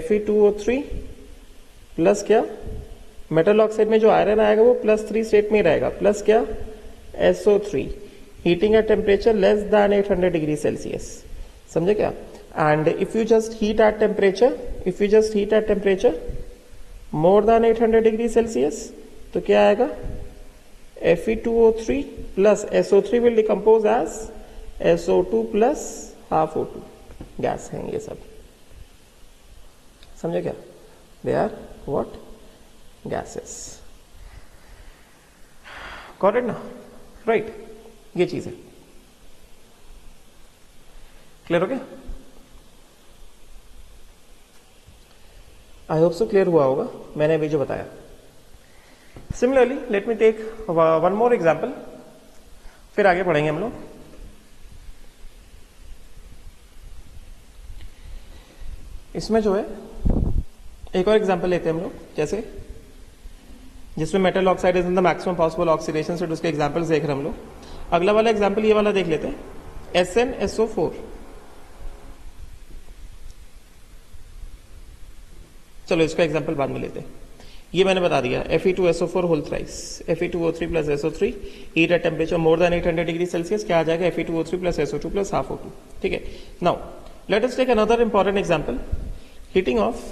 Fe2O3 plus क्या, मेटल ऑक्साइड में जो आयरन आएगा वो +3 स्टेट में रहेगा, प्लस क्या SO3, heating at temperature less than 800 degree Celsius, समझे क्या। And if you just heat at temperature more than 800 degree Celsius, तो क्या आएगा Fe2O3 plus SO3 will decompose as SO2 plus half O2, gas हैं ये सब, समझे क्या, they are what, gases, got it ना, राइट, ये चीज है, क्लियर हो गया, आई होप सो क्लियर हुआ होगा मैंने अभी जो बताया। Similarly let me take one more example, फिर आगे पढ़ेंगे हम लोग। इसमें जो है एक और एग्जाम्पल लेते हैं हम लोग, जैसे जिसमें metal oxide is in the maximum possible oxidation state, उसके एग्जाम्पल्स देख रहे हैं हम लोग। अगला वाला एग्जाम्पल ये वाला देख लेते हैं, SnSO4। चलो इसका एग्जाम्पल बाद में लेते हैं, ये मैंने बता दिया Fe2SO4 whole thrice, Fe2O3 plus SO3 heat at temperature more than 800 degree Celsius, क्या आ जाएगा Fe2O3 plus SO2 plus half O2, ठीक है। Now let us take another important example, heating of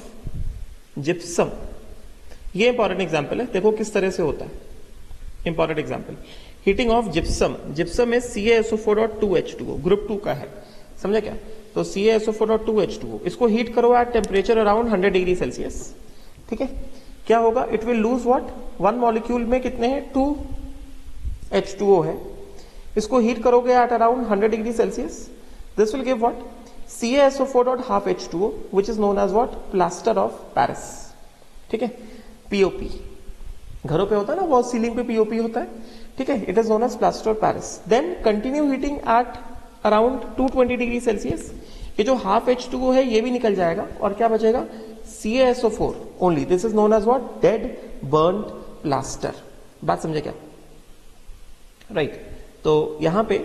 gypsum. ये इंपॉर्टेंट एग्जाम्पल है, देखो किस तरह से होता है, important example, heating of gypsum. Gypsum में CaSO4.2H2O, ग्रुप 2 का है, समझे क्या। तो CaSO4.2H2O, इसको हीट करो at temperature around 100 degree Celsius, ठीक है। क्या होगा, it will lose what, one molecule में कितने हैं, 2 H2O है, इसको हीट करोगे at around 100 degree Celsius, this will give what, CaSO4.half H2O which is known as what, plaster of Paris, ठीक है, POP, घरों पे होता है ना, वॉल सीलिंग पे POP होता है, ठीक है, it is known as plaster of Paris. Then continue heating at around 220 degree Celsius, ये जो हाफ H2O है ये भी निकल जाएगा, और क्या बचेगा, CaSO4 only, this is known as what, dead burned plaster, बात समझे क्या, राइट। तो यहां पे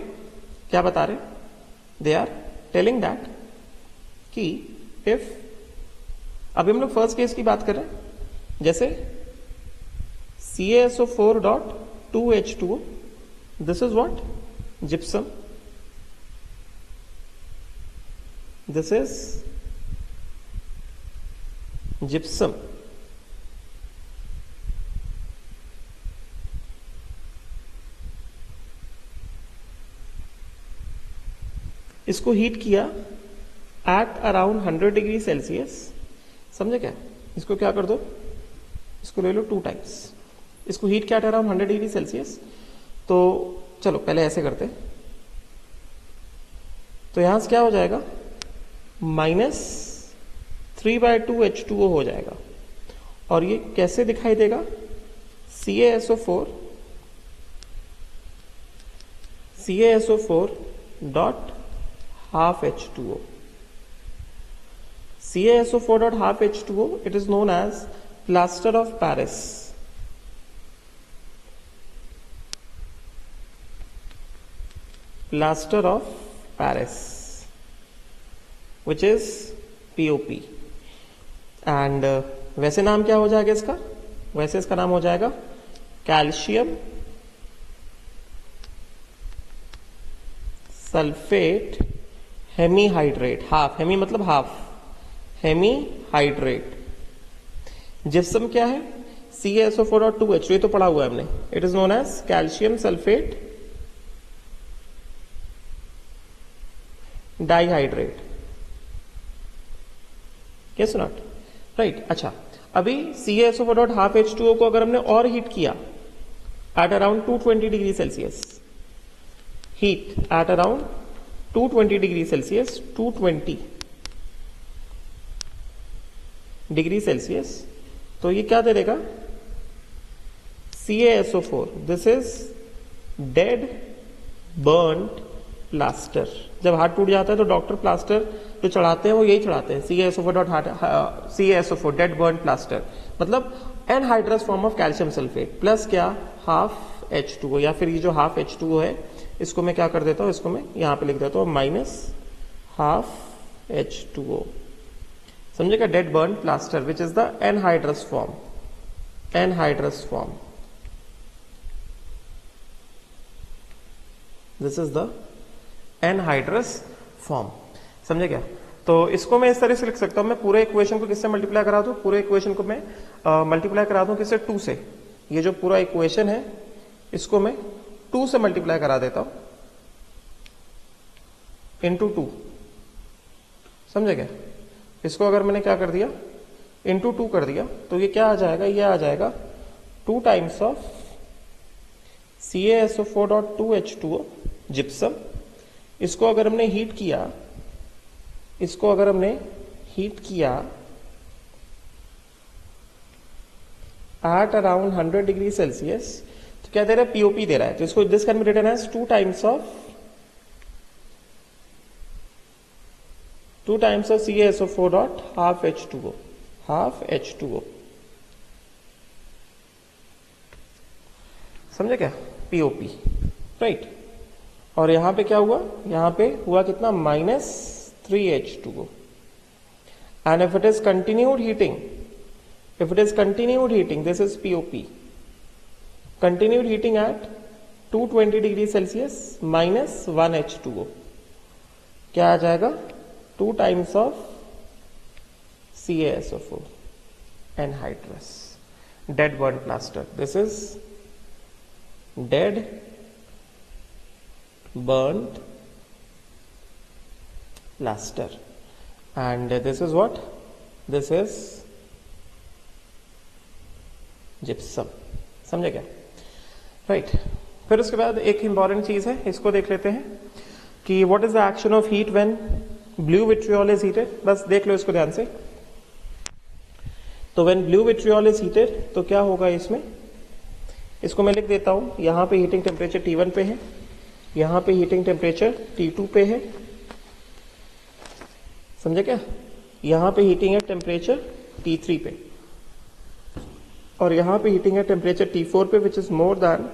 क्या बता रहे, दे आर टेलिंग दैट कि इफ, अभी हम लोग फर्स्ट केस की बात कर रहे हैं, जैसे CaSO4.2H2O, this is what, gypsum, this is gypsum, इसको हीट किया एट अराउंड 100 डिग्री सेल्सियस, समझे क्या, इसको क्या कर दो, इसको ले लो 2 टाइम्स, इसको हीट किया एट अराउंड 100 डिग्री सेल्सियस। तो चलो पहले ऐसे करते हैं, तो यहां से क्या हो जाएगा, -3/2 H2O हो जाएगा, और ये कैसे दिखाई देगा, CaSO4 dot half H2O, CaSO4.half H2O, it is known as plaster of Paris, plaster of Paris, which is POP, and वैसे नाम क्या हो जाएगा इसका, वैसे इसका नाम हो जाएगा calcium sulfate hemihydrate, half, hemi मतलब हाफ, हेमीहाइड्रेट। जिप्सम क्या है, CaSO4.2H, ये तो पढ़ा हुआ है हमने, it is known as calcium sulfate dihydrate, yes not, right. अच्छा, अभी CaSO4.half H2O को अगर हमने और हीट किया eight around 220 degree Celsius, heat at around 220 degree Celsius, 220 degree Celsius, तो ये क्या दे देगा, CaSO4, this is dead burned plaster. जब हार्ट टूट जाता है तो डॉक्टर प्लास्टर जो चढ़ाते हैं वो यही चढ़ाते हैं, CaSO4 डेड बर्न्ड प्लास्टर, मतलब anhydrous form of calcium sulphate plus क्या, हाफ H2O, या फिर ये जो हाफ H2O है इसको मैं क्या कर देता हूं, इसको मैं यहां पे लिख देता हूं माइनस हाफ H2O, समझेगा, dead burn plaster which is the anhydrous form, anhydrous form, this is the anhydrous form, समझे क्या। तो इसको मैं इस तरह से लिख सकता हूं, मैं पूरे इक्वेशन को किससे मल्टीप्लाई करा दूं, पूरे इक्वेशन को मैं मल्टीप्लाई करा दूं किससे, 2 से। ये जो पूरा इक्वेशन है इसको मैं 2 से मल्टीप्लाई करा देता हूं, इंटू 2, समझे क्या। इसको अगर मैंने क्या कर दिया, इंटू 2 कर दिया, तो ये क्या आ जाएगा, ये आ जाएगा 2 टाइम्स ऑफ CaSO4.2H2O जिप्सम। इसको अगर हमने हीट किया, इसको अगर हमने हीट किया एट अराउंड 100 डिग्री सेल्सियस, तो क्या दे रहा है, पीओपी दे रहा है। तो इसको this can be written as 2 times of CaSO4.half H2O, half H2O, समझे क्या, पीओपी, राइट। और यहां पे क्या हुआ, यहां पे हुआ कितना, -3H2O। And if it is continued heating, if it is continued heating, this is POP, continued heating at 220 degree Celsius minus 1 H2O, क्या आ जाएगा, 2 times of CaSO4 anhydrous dead burnt plaster, this is dead burnt plaster, and this is what, this is gypsum, समझे क्या, राइट। फिर उसके बाद एक इंपॉर्टेंट चीज है, इसको देख लेते हैं कि what is the action of heat when blue vitriol is heated. बस देख लो इसको ध्यान से। तो when blue vitriol is heated तो क्या होगा इसमें, इसको मैं लिख देता हूं, यहां पे हीटिंग टेम्परेचर T1 पे है, यहां पे हीटिंग टेम्परेचर T2 पे है, समझे क्या, यहां पे हीटिंग है टेम्परेचर T3 पे, और यहां पे हीटिंग है टेम्परेचर T4 पे विच is more than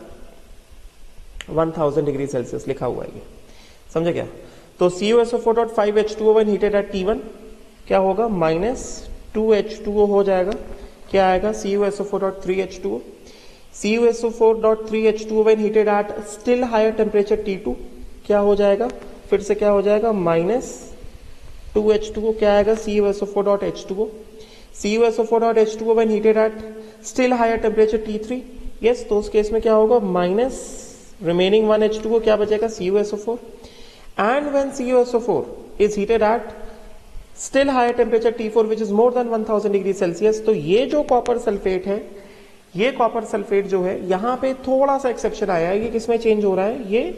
1000 degree Celsius लिखा हुआ है ये, समझे क्या। तो CuSO4.5H2O when heated eight T1 क्या होगा, -2H2O हो जाएगा, क्या आएगा, CuSO4.3H2O। CuSO4.3H2O when heated at still higher temperature T2 क्या हो जाएगा, फिर से क्या हो जाएगा, -2H2O, क्या आएगा, CuSO4.H2O। CuSO4.H2O when heated at still higher temperature T3, yes, तो उस केस में क्या होगा, माइनस रिमेनिंग 1 H2O, क्या बचेगा, CuSO4। And when CuSO4 is heated at still higher temperature T4 which is more than 1000 degree Celsius, तो ये जो कॉपर सल्फेट है, ये कॉपर सल्फेट जो है, यहां पे थोड़ा सा एक्सेप्शन आया है, ये किसमें चेंज हो रहा है, ये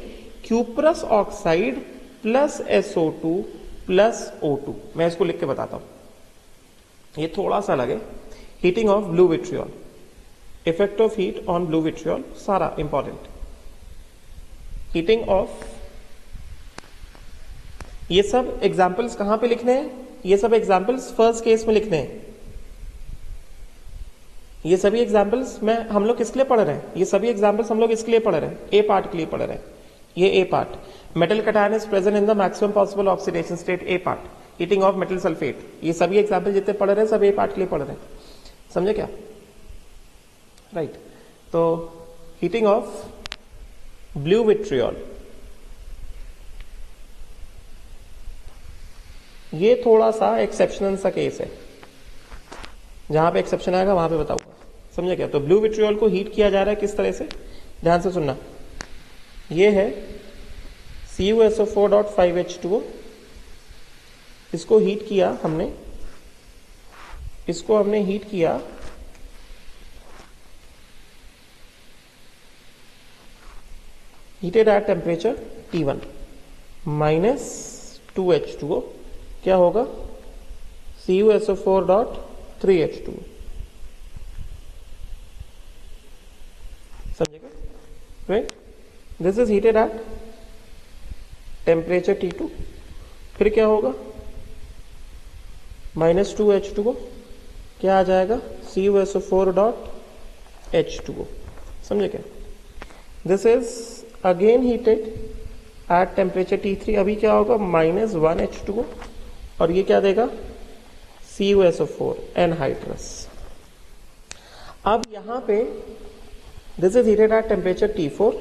cuprous oxide plus SO2 plus O2, मैं इसको लिख के बताता हूं, ये थोड़ा सा अलग है। Heating of blue vitriol, effect of heat on blue vitriol, सारा इंपॉर्टेंट। हीटिंग ऑफ, ये सब एग्जाम्पल्स कहां पे लिखने हैं, ये सब एग्जाम्पल्स फर्स्ट केस में लिखने हैं। ये सभी एग्जाम्पल्स हम लोग किसके लिए पढ़ रहे हैं, ये सभी एग्जाम्पल्स हम लोग इसके लिए पढ़ रहे हैं, ए पार्ट के लिए पढ़ रहे हैं। ये A part, metal cation is present in the maximum possible oxidation state, A part, heating of metal sulphate, ये सभी एग्जाम्पल जितने पढ़ रहे हैं सब ए पार्ट के लिए पढ़ रहे हैं, समझे क्या, राइट। तो हीटिंग ऑफ ब्लू विट्रियोल, ये थोड़ा सा एक्सेप्शनल सा केस है, जहां पे एक्सेप्शन आएगा वहां पे बताऊंगा, समझे क्या। तो ब्लू विट्रियोल को हीट किया जा रहा है किस तरह से, ध्यान से सुनना। ये है CuSO4.5H2O, इसको हीट किया हमने, इसको हमने हीट किया heated at temperature T1 -2H2O, क्या होगा, CuSO4.3H2O, right, this is heated at temperature T2, फिर क्या होगा, -2H2O, क्या आ जाएगा, CuSO4 डॉट H2O, समझे क्या। This is again heated at temperature T3, अभी क्या होगा, -1H2O, और ये क्या देगा, CuSO4 एनहाइड्रस। अब यहां पे this is heated at temperature T4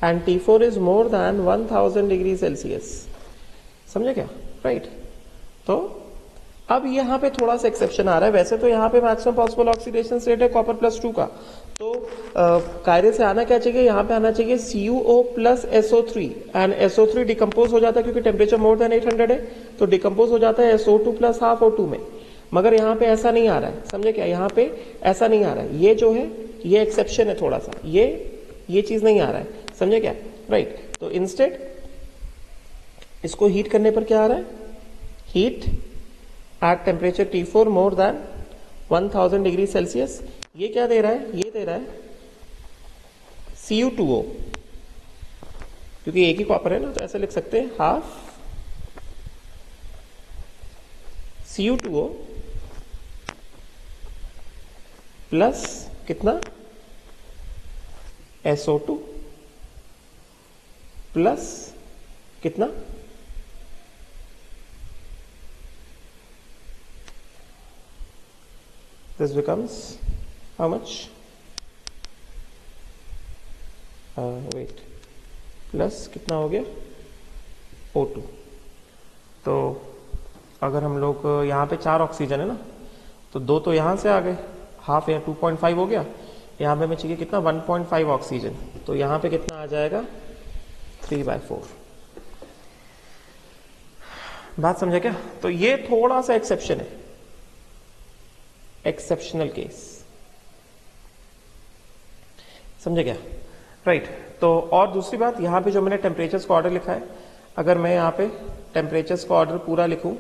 and T4 is more than 1000 degree Celsius, समझे क्या, राइट। तो अब यहां पे थोड़ा सा एक्सेप्शन आ रहा है, वैसे तो यहां पे मैक्सिमम पॉसिबल ऑक्सीडेशन स्टेट है कॉपर +2 का, तो कायदे से आना क्या चाहिए, यहां पे आना चाहिए CuO + SO3, and SO3 decompose हो जाता है क्योंकि टेम्परेचर मोर देन 800 है, तो डिकम्पोज हो जाता है SO2 + ½ O2 में, मगर यहाँ पे ऐसा नहीं आ रहा है, समझे क्या, यहाँ पे ऐसा नहीं आ रहा है, ये जो है ये एक्सेप्शन है थोड़ा सा, ये चीज नहीं आ रहा है, समझे क्या, राइट। तो इंस्टेड इसको हीट करने पर क्या आ रहा है, heat at temperature T4 more than 1000 degree Celsius, ये क्या दे रहा है, ये दे रहा है Cu2O, क्योंकि एक ही कॉपर है ना, तो ऐसे लिख सकते हैं हाफ Cu2O प्लस कितना, SO2 प्लस कितना, this becomes how much, wait, plus कितना हो गया, O2। तो अगर हम लोग यहाँ पे 4 ऑक्सीजन है ना, तो 2 तो यहां से आ गए, हाफ या 2.5 हो गया, यहाँ पे हमें चाहिए कितना, 1.5 ऑक्सीजन, तो यहाँ पे कितना आ जाएगा, 3/4। बात समझे क्या, तो ये थोड़ा सा एक्सेप्शन है, एक्सेप्शनल केस, समझे क्या, राइट। तो और दूसरी बात, यहाँ पे जो मैंने टेम्परेचर्स का ऑर्डर लिखा है, अगर मैं यहाँ पे टेम्परेचर्स का ऑर्डर पूरा लिखूं,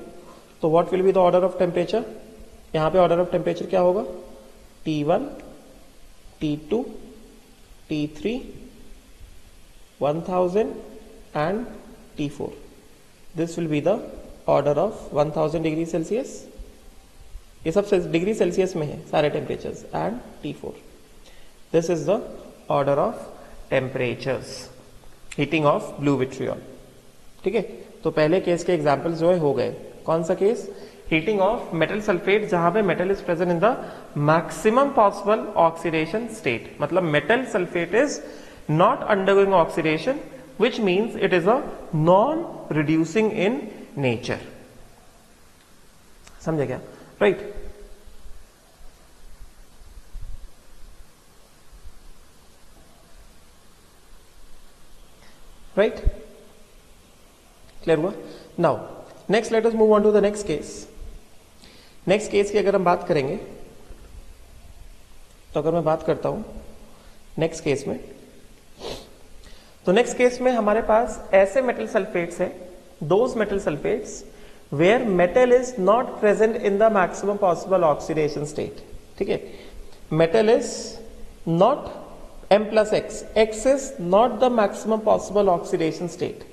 तो what will be the order of temperature, यहाँ पे ऑर्डर ऑफ टेम्परेचर क्या होगा, T1, T2, T3, 1000 and T4. This will be the order of 1000 degree Celsius, ये सब डिग्री सेल्सियस में है सारे temperatures, and T4. This is the order of temperatures heating of blue vitriol, ठीक है। तो पहले केस के एग्जाम्पल्स जो है हो गए, कौन सा case, heating of metal sulphate, जहां पे metal is present in the maximum possible oxidation state, मतलब metal sulphate is not undergoing oxidation, which means it is a non-reducing in nature, समझे क्या, राइट। राइट, क्लियर हुआ। Now next let us move on to the next case. Next case की अगर हम बात करेंगे, तो अगर मैं बात करता हूं नेक्स्ट केस में, तो नेक्स्ट केस में हमारे पास ऐसे मेटल सल्फेट्स हैं, those metal sulfates where metal is not present in the maximum possible oxidation state, ठीक है। Metal is not M+X, X is not the maximum possible oxidation state,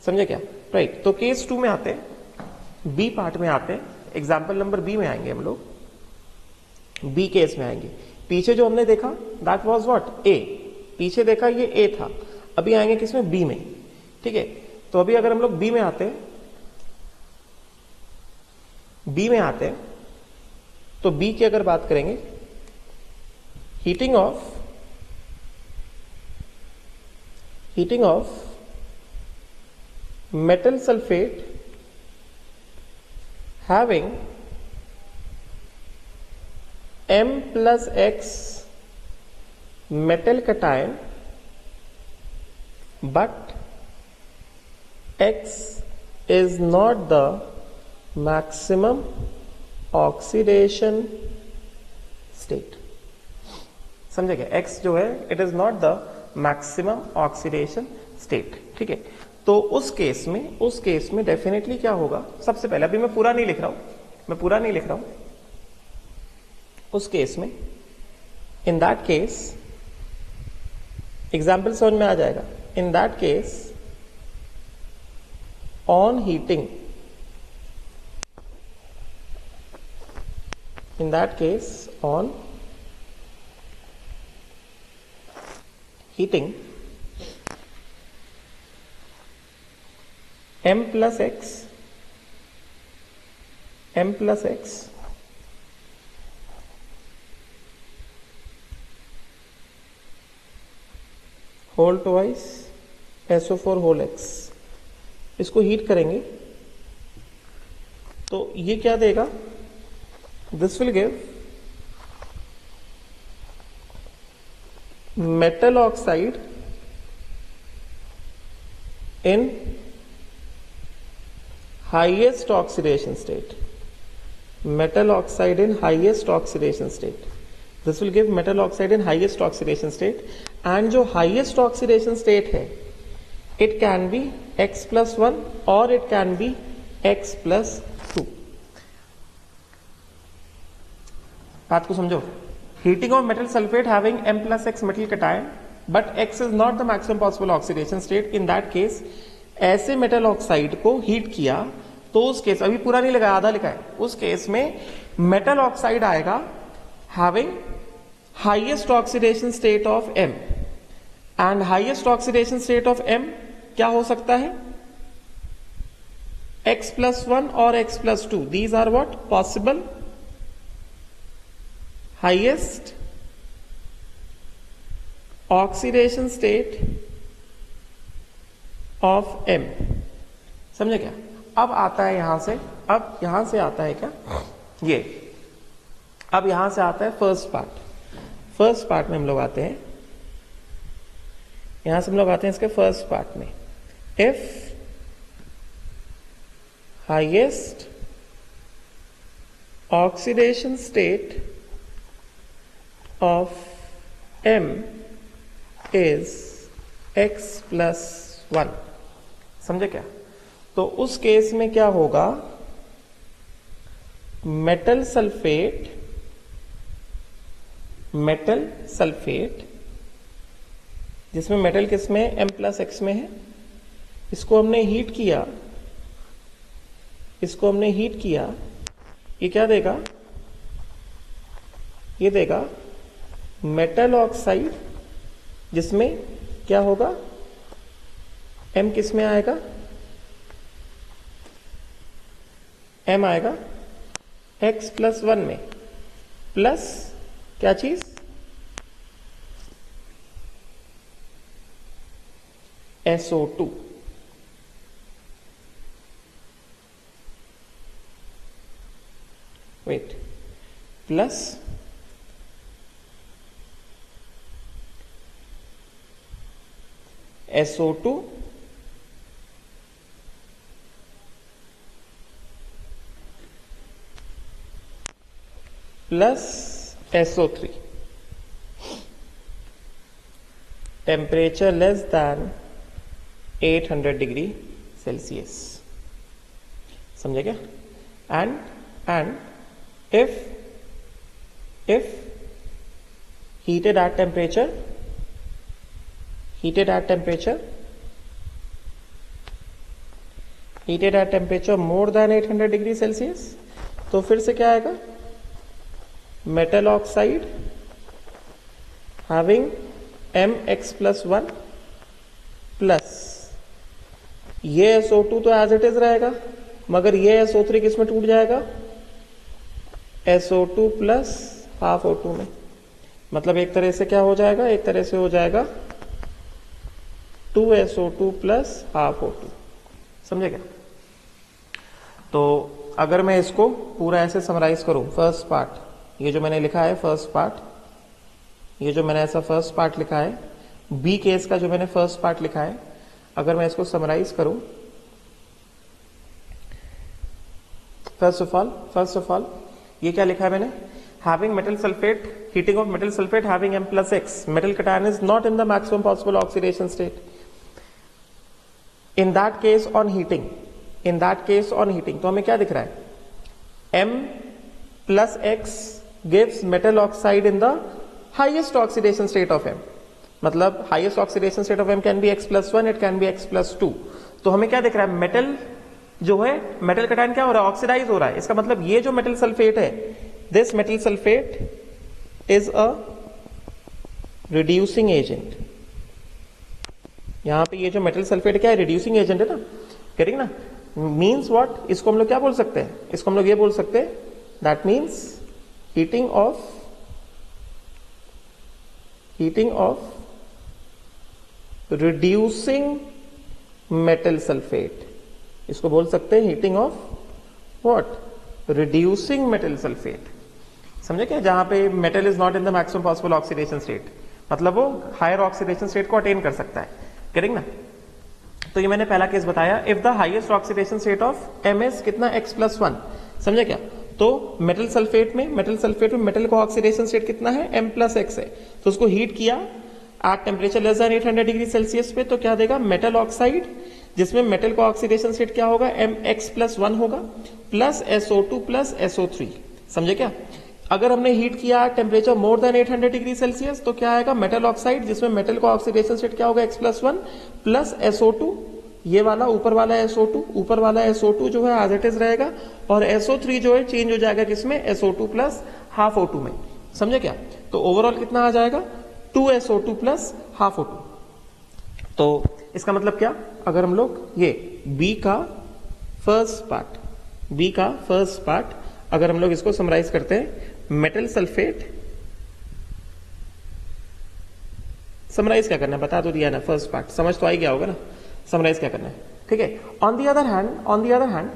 समझे क्या, राइट। तो केस 2 में आते हैं, बी पार्ट में आते हैं, एग्जाम्पल नंबर बी में आएंगे हम लोग, बी केस में आएंगे। पीछे जो हमने देखा दैट वाज व्हाट, ए, पीछे देखा ये ए था, अभी आएंगे किसमें, बी में, ठीक है। तो अभी अगर हम लोग बी में आते हैं, बी में आते हैं, तो बी की अगर बात करेंगे, heating of metal sulfate having M+X metal cation, but X is not the maximum oxidation state, समझे क्या, X जो है it is not the maximum oxidation state, ठीक है। तो उस केस में डेफिनेटली क्या होगा, सबसे पहले, अभी मैं पूरा नहीं लिख रहा हूं, उस केस में, इन दैट केस एग्जाम्पल समझ में आ जाएगा. In that case on heating, in that case on heating m plus x whole twice SO4 whole x, इसको हीट करेंगे तो ये क्या देगा? This will give metal oxide in highest oxidation state. Metal oxide in highest oxidation state. This will give metal oxide in highest oxidation state. And जो highest oxidation state है, it can be x plus 1 or it can be x plus 2. बात को समझो. Heating of metal sulphate having m plus x metal cation, but x is not the maximum possible oxidation state. In that case ऐसे मेटल ऑक्साइड को हीट किया तो उस केस, अभी पूरा नहीं लगाया, आधा लिखा है, उस केस में मेटल ऑक्साइड आएगा having highest oxidation state of m. And highest oxidation state of m क्या हो सकता है? x plus 1 और x plus 2. These are what? Possible highest oxidation state of M. समझे क्या? अब आता है यहां से, अब यहां से आता है क्या ये, अब यहां से आता है फर्स्ट पार्ट. फर्स्ट पार्ट में हम लोग आते हैं, यहां से हम लोग आते हैं इसके फर्स्ट पार्ट में. If highest oxidation state of M is x plus 1. समझे क्या? तो उस केस में क्या होगा? मेटल सल्फेट जिसमें मेटल किसमें? M plus x में है. इसको हमने हीट किया, ये क्या देगा? ये देगा मेटल ऑक्साइड जिसमें क्या होगा? M किस में आएगा? M आएगा x plus 1 में, प्लस क्या चीज? SO2. Wait, plus SO2 plus SO3. Temperature less than 800 degree Celsius. समझे क्या? And if heated at temperature more than 800 degree Celsius, तो फिर से क्या आएगा? Metal oxide having mx plus 1 plus ये SO2 तो एज इट इज रहेगा, मगर ये SO3 किस में टूट जाएगा? SO2 प्लस हाफ O2 में. मतलब एक तरह से क्या हो जाएगा? एक तरह से हो जाएगा 2SO2 प्लस हाफ O2. समझे क्या? तो अगर मैं इसको पूरा ऐसे समराइज करूं, फर्स्ट पार्ट, ये जो मैंने लिखा है फर्स्ट पार्ट, ये जो मैंने ऐसा फर्स्ट पार्ट लिखा है, बी केस का जो मैंने फर्स्ट पार्ट लिखा है, अगर मैं इसको समराइज करूं, फर्स्ट ऑफ ऑल ये क्या लिखा है मैंने? Having metal sulphate, heating of metal sulphate having M plus X, metal cation is not in the maximum possible oxidation state. In that case on heating, तो हमें क्या दिख रहा है? M plus X gives metal oxide in the highest oxidation state of M. मतलब highest oxidation state of M can be X+1, it can be X+2। तो हमें क्या दिख रहा है, मेटल जो है, मेटल कटायन क्या हो रहा है, ऑक्सीडाइज हो रहा है। इसका मतलब ये जो मेटल सल्फेट है, this metal sulphate is a reducing agent. यहां पे ये जो मेटल सल्फेट क्या है, रिड्यूसिंग एजेंट है ना, करेक्ट ना। मीन्स व्हाट, इसको हम लोग क्या बोल सकते हैं, इसको हम लोग ये बोल सकते हैं, that means heating of reducing metal sulphate, इसको बोल सकते हैं heating of what, reducing metal sulphate. समझे क्या, जहां पे metal is not in the maximum possible oxidation state, मतलब वो हायर ऑक्सीडेशन स्टेट को अटेन कर सकता है, करेक्ट ना। तो ये मैंने पहला केस बताया, if the highest oxidation state of M is कितना X+1, समझे क्या। तो मेटल सल्फेट में मेटल का ऑक्सीडेशन स्टेट कितना है, M+X है। तो उसको हीट किया at temperature less than 800 degree Celsius पे, तो क्या देगा, मेटल ऑक्साइड, जिसमें मेटल का ऑक्सीडेशन स्टेट क्या होगा, Mx+1 होगा, प्लस SO2 प्लस SO3। समझे क्या। अगर हमने हीट किया temperature more than 800 degree Celsius, तो क्या आएगा, मेटल ऑक्साइड, जिसमें मेटल का ऑक्सीडेशन स्टेट क्या होगा, X+1 प्लस SO2, ये वाला ऊपर वाला SO2, ऊपर वाला SO2 जो है एज इट इज रहेगा, और SO3 जो है चेंज हो जाएगा किसमें, SO2 प्लस हाफ O2 में। समझे क्या। तो ओवरऑल कितना आ जाएगा, 2SO2 प्लस हाफ O2। तो इसका मतलब क्या, अगर हम लोग ये बी का फर्स्ट पार्ट अगर हम लोग इसको समराइज करते हैं, मेटल सल्फेट, समराइज क्या करना है बता तो दिया ना, फर्स्ट पार्ट समझ तो आ ही गया होगा ना, समराइज क्या करना है, ठीक है। On the other hand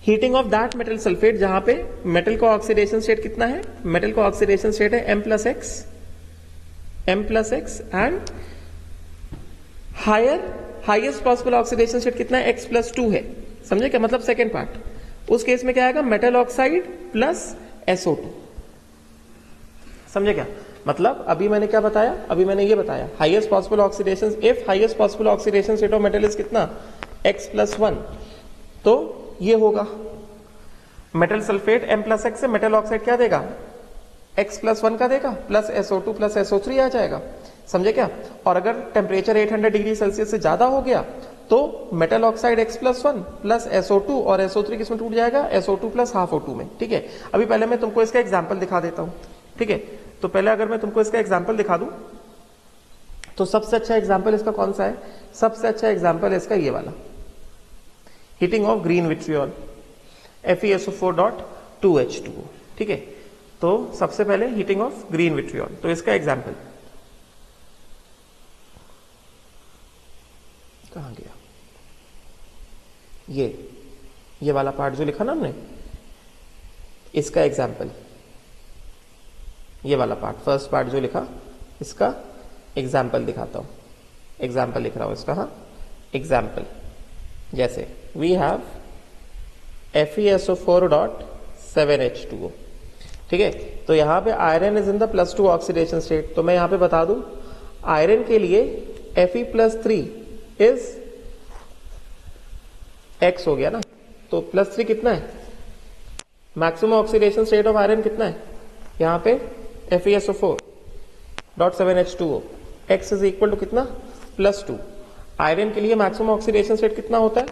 heating of that metal sulphate, जहां पे मेटल का ऑक्सीडेशन स्टेट कितना है, मेटल का ऑक्सीडेशन स्टेट है M+X and highest possible oxidation state कितना है, X+2 है। समझे क्या, मतलब सेकेंड पार्ट, उस केस में क्या आएगा, मेटल ऑक्साइड प्लस SO2। समझे क्या, मतलब अभी मैंने क्या बताया, अभी मैंने ये बताया, highest possible oxidation, if highest possible oxidation state of metal is कितना, X+1, तो ये होगा मेटल सल्फेट M+X से मेटल ऑक्साइड क्या देगा, X+1 का देगा, प्लस SO2 प्लस SO3 आ जाएगा। समझे क्या। और अगर टेम्परेचर 800 डिग्री सेल्सियस से ज्यादा हो गया, तो metal oxide X+1 plus SO2 और SO3 किसमें टूट जाएगा, SO2 प्लस हाफ O2 में, ठीक है। अभी पहले मैं तुमको इसका एग्जाम्पल दिखा देता हूं, ठीक है। तो पहले अगर मैं तुमको इसका एग्जाम्पल दिखा दूं, तो सबसे अच्छा एग्जाम्पल इसका कौन सा है, सबसे अच्छा एग्जाम्पल है इसका ये वाला, heating of green vitriol FeSO4.2H2O, ठीक है। तो सबसे पहले हीटिंग ऑफ ग्रीन विट्रियोल, तो इसका एग्जाम्पल कहां गया, ये वाला पार्ट जो लिखा ना हमने, इसका एग्जाम्पल, ये वाला पार्ट, फर्स्ट पार्ट जो लिखा, इसका एग्जाम्पल दिखाता हूं, एग्जाम्पल लिख रहा हूं इसका, हाँ एग्जाम्पल, जैसे वी हैव FeSO4.7H2O, ठीक है। तो यहां पे iron is in the +2 oxidation state, तो मैं यहां पे बता दूं, आयरन के लिए Fe+3 इज X हो गया ना, तो +3 कितना है, maximum oxidation state of iron कितना है, यहां पे FeSO4.7H2O, X is equal to कितना, +2। आयरन के लिए मैक्सिमम ऑक्सीडेशन स्टेट कितना होता है,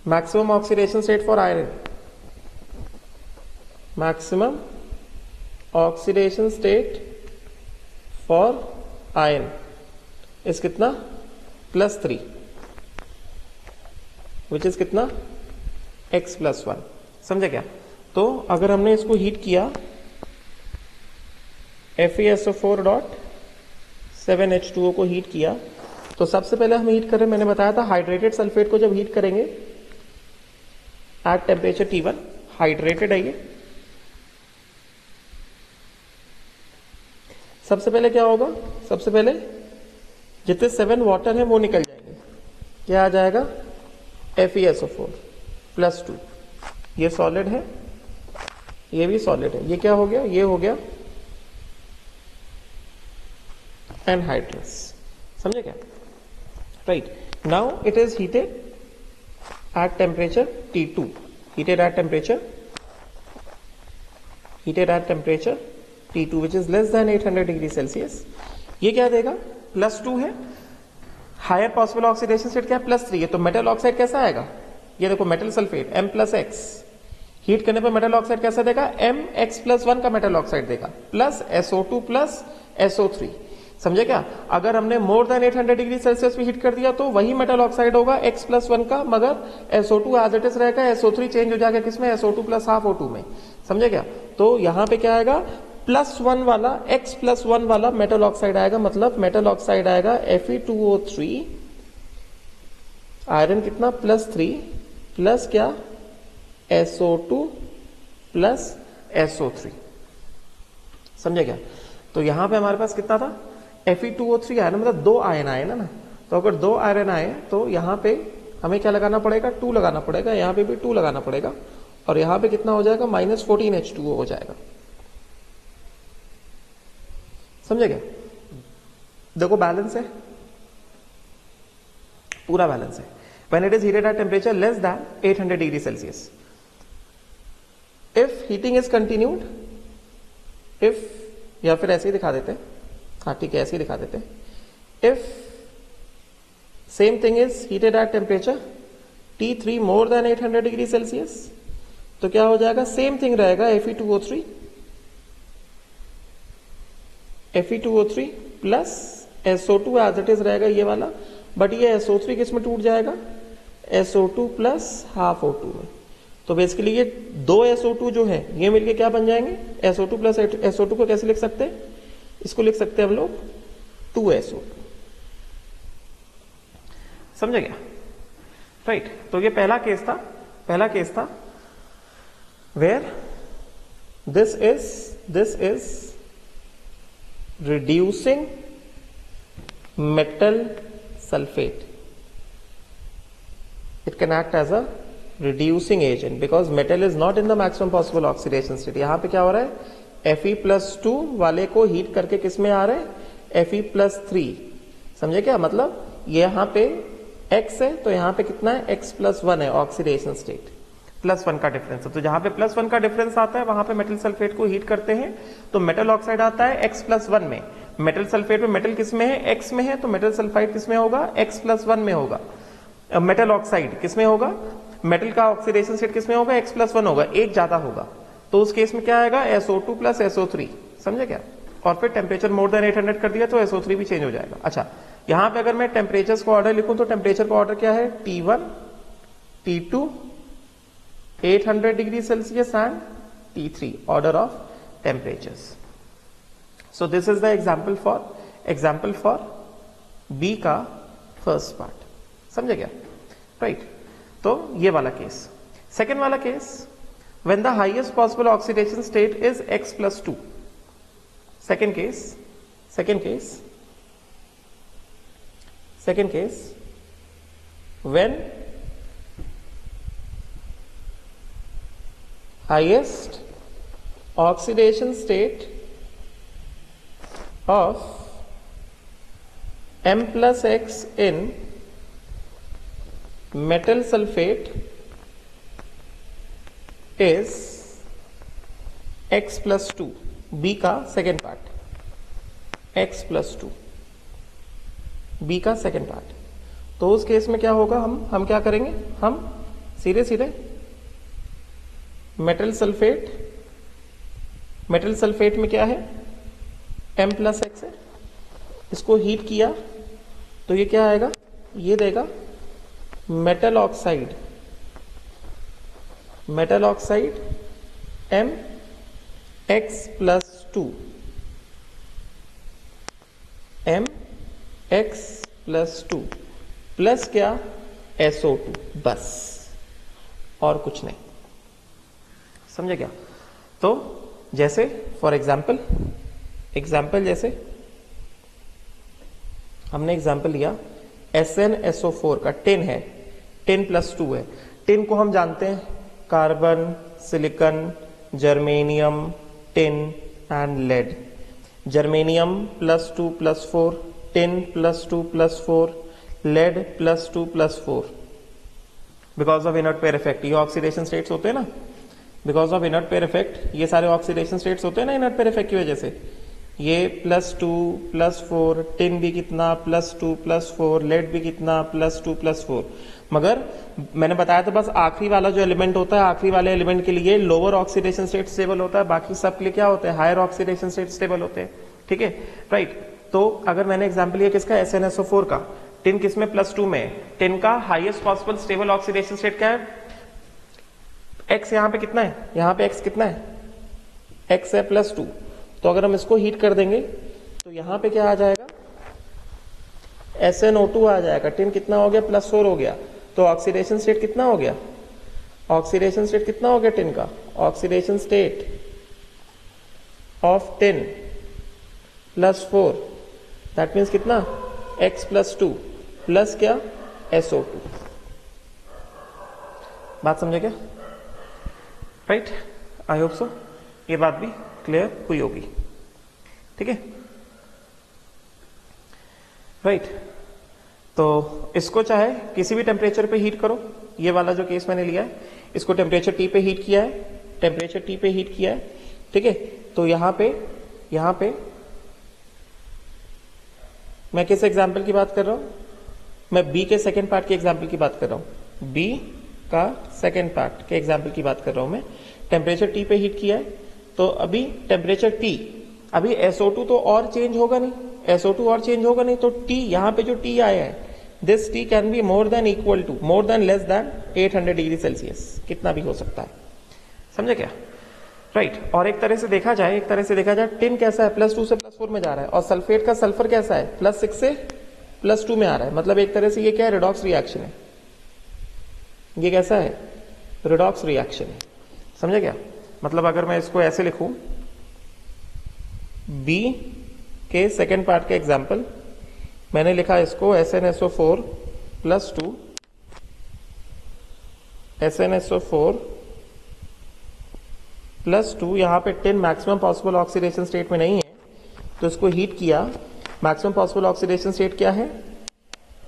maximum oxidation state for iron, maximum oxidation state for iron इस कितना, +3, विच इज कितना, X+1। समझे क्या। तो अगर हमने इसको हीट किया FeSO4.7H2O को हीट किया, तो सबसे पहले हम हीट करें, मैंने बताया था हाइड्रेटेड सल्फेट को जब हीट करेंगे एट टेम्परेचर T1, हाइड्रेटेड है ये, सबसे पहले क्या होगा, सबसे पहले जितने 7 वाटर है वो निकल जाएंगे, क्या आ जाएगा, FeSO4+2, ये सॉलिड है, ये भी सॉलिड है, ये क्या हो गया, ये हो गया एनहाइड्रस। समझे क्या, right. Now it is heated at temperature T2, heated at temperature T2 which is less than 800 degree Celsius. ये क्या देगा, +2 है। हायर पॉसिबल ऑक्सीडेशन स्टेट क्या है, +3 है। तो मेटल ऑक्साइड कैसा आएगा, ये देखो मेटल सल्फेट M+X, हीट करने पर मेटल ऑक्साइड कैसा देगा, Mx+1 का मेटल ऑक्साइड देगा, प्लस SO2 प्लस SO3। समझे क्या, अगर हमने मोर देन 800 डिग्री सेल्सियस पे हीट कर दिया तो वही मेटल ऑक्साइड होगा X+1 का, मगर SO2 एज इट इज रहेगा, SO3 चेंज हो जाएगा किसमें, SO2 प्लस हाफ O2 में। समझे क्या, तो यहां पे क्या आएगा, +1 वाला X+1 वाला मेटल ऑक्साइड आएगा, मतलब मेटल ऑक्साइड आएगा Fe2O3, आयरन कितना +3 प्लस क्या SO2 प्लस SO3। समझे क्या, तो यहां पे हमारे पास कितना था, Fe2O3 आयरन, मतलब 2 आयन आए ना, तो अगर 2 आयरन आए तो यहां पे हमें क्या लगाना पड़ेगा, 2 लगाना पड़ेगा, यहां पे भी 2 लगाना पड़ेगा, और यहां पे कितना हो जाएगा, -14 H2O हो जाएगा। समझे क्या, देखो बैलेंस है, पूरा बैलेंस है। When it is heated at temperature less than 800 degree Celsius, if heating is continued, if, या फिर ऐसे ही दिखा देते हैं, हाँ ठीक है ऐसे ही दिखा देते हैं, if same thing is heated at temperature T3 more than 800 degree Celsius, तो क्या हो जाएगा, सेम थिंग रहेगा, Fe2O3 plus SO2 as it is रहेगा ये वाला, बट ये SO3 किस में टूट जाएगा, SO2 प्लस हाफ O2 में। तो बेसिकली ये 2 SO2 जो है ये मिलके क्या बन जाएंगे, SO2 प्लस SO2 को कैसे लिख सकते हैं, इसको लिख सकते हैं हम लोग 2SO2। समझे क्या, राइट। तो ये पहला केस था where this is reducing metal sulfate. It can act as a reducing agent because metal is not in the maximum possible oxidation state. यहां पे क्या हो रहा है, Fe+2 वाले को हीट करके किस में आ रहे हैं, Fe+3। समझे क्या, मतलब यहां पे X है तो यहां पे कितना है, X+1 है ऑक्सीडेशन स्टेट, +1 का डिफरेंस है। तो जहां पे +1 का डिफरेंस आता है वहां पे मेटल सल्फेट को हीट करते हैं तो मेटल ऑक्साइड आता है X+1 में। मेटल सल्फेट में मेटल किस में है, X में है, तो मेटल सल्फाइड किस में होगा, X+1 में होगा। मेटल ऑक्साइड किस में होगा, मेटल का ऑक्सीडेशन स्टेट किस में होगा, X+1 होगा, एक ज्यादा होगा, तो उस केस में क्या आएगा, SO2 प्लस SO3। समझे क्या, और फिर टेम्परेचर मोर देन 800 कर दिया तो SO3 भी चेंज हो जाएगा। अच्छा, यहां पे अगर मैं टेम्परेचर को ऑर्डर लिखूं तो टेम्परेचर का ऑर्डर क्या है, T1 T2 800 degree Celsius and T3 order of temperatures. So this is the example for B का फर्स्ट पार्ट। समझे क्या, राइट। तो ये वाला केस। सेकेंड वाला case, when the highest possible oxidation state is X+2। Second case when highest oxidation state of M+X in metal sulfate is X+2। B का सेकेंड पार्ट, X+2 B का सेकेंड पार्ट। तो उस केस में क्या होगा, हम क्या करेंगे, हम सीधे मेटल सल्फेट में क्या है, M+X है, इसको हीट किया तो ये क्या आएगा, ये देगा मेटल ऑक्साइड Mx+2 प्लस क्या, SO2, बस और कुछ नहीं। समझे क्या, तो जैसे फॉर एग्जाम्पल जैसे हमने एग्जाम्पल लिया SnSO4 का 10 है, 10+2 है। 10 को हम जानते हैं, carbon, silicon, germanium, tin and lead. Germanium +2+4, tin +2+4, lead +2+4 because of inert pair effect. ये ऑक्सीडेशन स्टेट्स होते हैं ना, because of inert pair effect, ये सारे ऑक्सीडेशन स्टेट्स होते हैं ना इनर्ट पेयर इफेक्ट की वजह से, ये +2 +4, टिन भी कितना +2 +4, लेड भी कितना +2 +4। मगर मैंने बताया था बस आखिरी वाला जो एलिमेंट होता है, आखिरी वाले एलिमेंट के लिए लोअर ऑक्सीडेशन स्टेट स्टेबल होता है, बाकी सब के लिए क्या होता है, हायर ऑक्सीडेशन स्टेट स्टेबल होते हैं। ठीक है, राइट। तो अगर मैंने एग्जाम्पल लिया किसका, SnSO4 का, टिन किसमें +2 में, टिन का highest possible stable oxidation state क्या है, x यहाँ पे कितना है, यहाँ पे x कितना है, x है +2। तो अगर हम इसको हीट कर देंगे तो यहाँ पे क्या आ जाएगा, SnO2 आ जाएगा। टिन कितना हो गया, +4 हो गया। तो ऑक्सीडेशन स्टेट कितना हो गया, ऑक्सीडेशन स्टेट कितना हो गया टिन का, oxidation state of tin +4, that means कितना, x +2 प्लस क्या, SO2। बात समझे क्या, राइट? आई होप सो ये बात भी क्लियर हुई होगी। ठीक है, राइट। तो इसको चाहे किसी भी टेम्परेचर पे हीट करो, ये वाला जो केस मैंने लिया है इसको टेम्परेचर T पे हीट किया है, टेम्परेचर T पे हीट किया है। ठीक है, तो यहां पे मैं किस एग्जाम्पल की बात कर रहा हूं, मैं B के सेकेंड पार्ट के एग्जाम्पल की बात कर रहा हूं, B का सेकेंड पार्ट के एग्जाम्पल की बात कर रहा हूं मैं। टेम्परेचर T पे हीट किया है, तो अभी टेम्परेचर T, अभी SO2 तो और चेंज होगा नहीं, SO2 और चेंज होगा नहीं, तो T यहाँ पे जो T आया है, this T can be more than equal to, more than less than 800 degree Celsius, कितना भी हो सकता है। समझे क्या, राइट। और एक तरह से देखा जाए टिन कैसा है, +2 से +4 में जा रहा है, और सल्फेट का सल्फर कैसा है, +6 से +2 में आ रहा है। मतलब एक तरह से ये क्या है, रिडॉक्स रिएक्शन है। ये कैसा है, रिडॉक्स रिएक्शन है। समझे क्या, मतलब अगर मैं इसको ऐसे लिखूं, B के सेकेंड पार्ट के एग्जाम्पल मैंने लिखा इसको SnSO4 +2, SnSO4 +2, यहां पे tin maximum possible oxidation state में नहीं है, तो इसको हीट किया। मैक्सिमम पॉसिबल ऑक्सीडेशन स्टेट क्या है,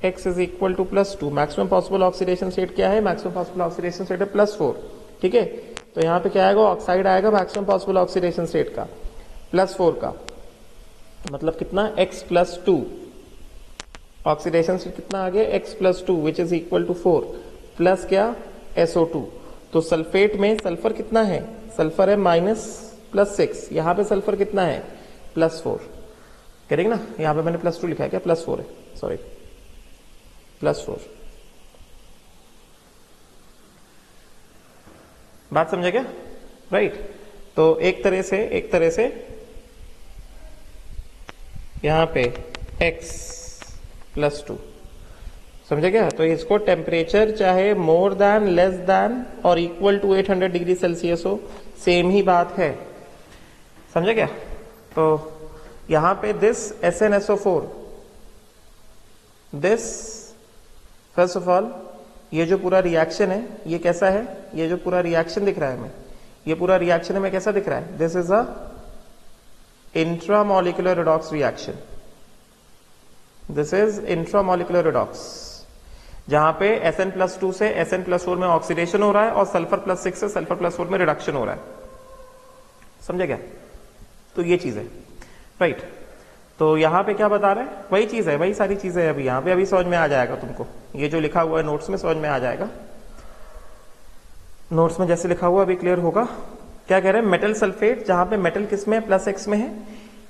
x is equal to +2। Maximum possible oxidation state क्या है, मैक्सिमम पॉसिबल ऑक्सीडेशन स्टेट है +4। ठीक है, तो यहां पे क्या आएगा, ऑक्साइड आएगा मैक्सिमम पॉसिबल ऑक्सीडेशन स्टेट का +4 का, मतलब कितना, x +2। ऑक्सीडेशन स्टेट कितना आ गया, x +2 which is equal to 4 plus क्या, SO2। तो सल्फेट में सल्फर कितना है, सल्फर है -+6, यहां पे सल्फर कितना है, +4। करेंगे ना, यहां पे मैंने +2 लिखा है क्या, +4 है, सॉरी +4। बात समझे क्या, राइट। तो एक तरह से यहां पे x +2, समझे क्या। तो इसको टेम्परेचर चाहे मोर देन, लेस देन और इक्वल टू 800 डिग्री सेल्सियस हो, सेम ही बात है। समझे क्या। तो यहां पे this SnSO4, this first of all ये जो पूरा रिएक्शन है ये कैसा है, ये जो पूरा रिएक्शन दिख रहा है हमें, ये पूरा रिएक्शन हमें कैसा दिख रहा है, this is a intramolecular redox reaction. This is intramolecular redox, जहां पे Sn+2 से Sn+4 में ऑक्सीडेशन हो रहा है और सल्फर +6 से सल्फर +4 में रिडक्शन हो रहा है। समझे क्या, तो ये चीज है, राइट। तो यहां पे क्या बता रहे हैं, वही चीज है, वही सारी चीजें अभी यहां पे अभी समझ में आ जाएगा तुमको, ये जो लिखा हुआ है नोट्स में समझ में आ जाएगा, नोट्स में जैसे लिखा हुआ अभी क्लियर होगा। क्या कह रहे हैं, मेटल सल्फेट, जहां पे मेटल किसमें है, +x में है,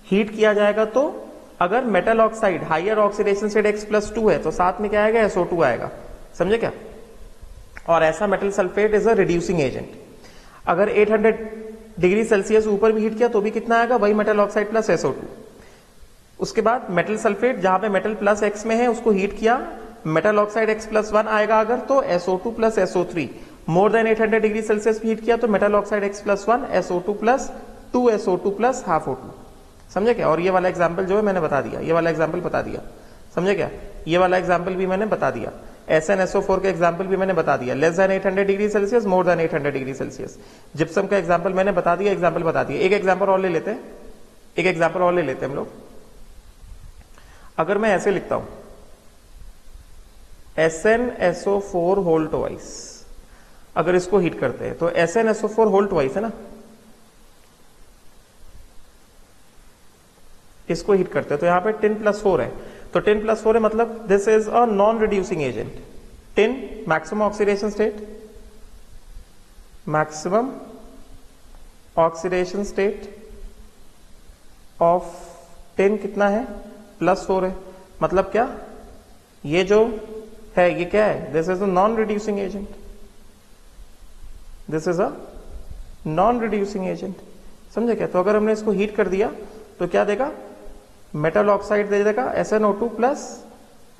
हीट किया जाएगा तो अगर metal oxide higher oxidation state x+2 है तो साथ में क्या आएगा, SO2 आएगा। समझे क्या। और ऐसा metal sulphate is a reducing agent. अगर 800 डिग्री सेल्सियस ऊपर भी हीट किया तो भी कितना आएगा, वही मेटल ऑक्साइड प्लस SO2। उसके बाद मेटल सल्फेट, जहां पे मेटल +x में है उसको हीट किया, मेटल ऑक्साइड x+1 आएगा अगर, तो SO2 प्लस SO3। मोर देन 800 डिग्री सेल्सियस हीट किया तो metal oxide x+1, SO2 plus 2SO2 plus ½ O2। समझे क्या। और ये वाला एग्जाम्पल जो है मैंने बता दिया, ये वाला एग्जाम्पल बता दिया। समझे क्या, ये वाला एग्जाम्पल भी मैंने बता दिया। SnSO4 का एग्जाम्पल भी मैंने बता दिया, लेस देन 800 डिग्री सेल्सियस, मोर देन 800 डिग्री सेल्सियस। जिप्सम का एग्जाम्पल मैंने बता दिया, एग्जाम्पल बता दिया। एक एग्जाम्पल और ले लेते हैं, एक एग्जाम्पल और ले लेते हैं हम लोग। अगर मैं ऐसे लिखता हूं SnSO4 होल ट्वाइस, अगर इसको हीट करते हैं तो SnSO4 होल ट्वाइस है ना, इसको हीट करते हैं तो यहां पे 10+4 है, तो 10+4 है मतलब this is a non reducing agent. 10 maximum oxidation state, maximum oxidation state of 10 कितना है, +4 है, मतलब क्या, ये जो है ये क्या है, this is a non reducing agent, this is a non reducing agent, समझे क्या। तो अगर हमने इसको हीट कर दिया तो क्या देगा, मेटल ऑक्साइड दे देगा SnO2 plus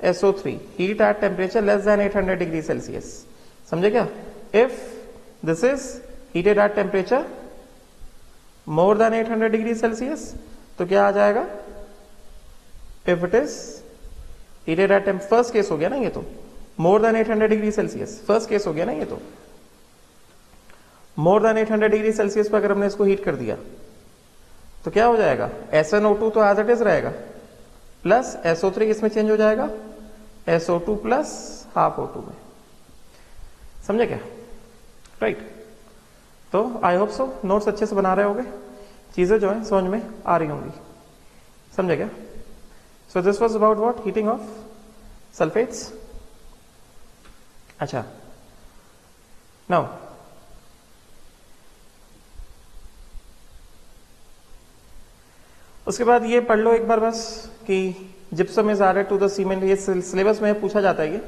SO3, heat at temperature less than 800 degree Celsius, समझे क्या। If this is heated eight temperature more than 800 degree Celsius तो क्या आ जाएगा, if it is heated at first case हो गया ना ये, तो मोर than 800 degree Celsius first case हो गया ना ये, तो मोर देन 800 डिग्री सेल्सियस पर अगर हमने इसको हीट कर दिया तो क्या हो जाएगा, SnO2 तो एज इट इज रहेगा, प्लस SO3 इसमें चेंज हो जाएगा SO2 प्लस हाफ O2 में, समझे क्या, राइट। तो आई होप सो नोट्स अच्छे से बना रहे होगे, चीजें जो है समझ में आ रही होंगी, समझे क्या। So this was about what, heating of sulfates. अच्छा, नाउ उसके बाद ये पढ़ लो एक बार बस कि gypsum is added to the cement, ये सिलेबस में पूछा जाता है, ये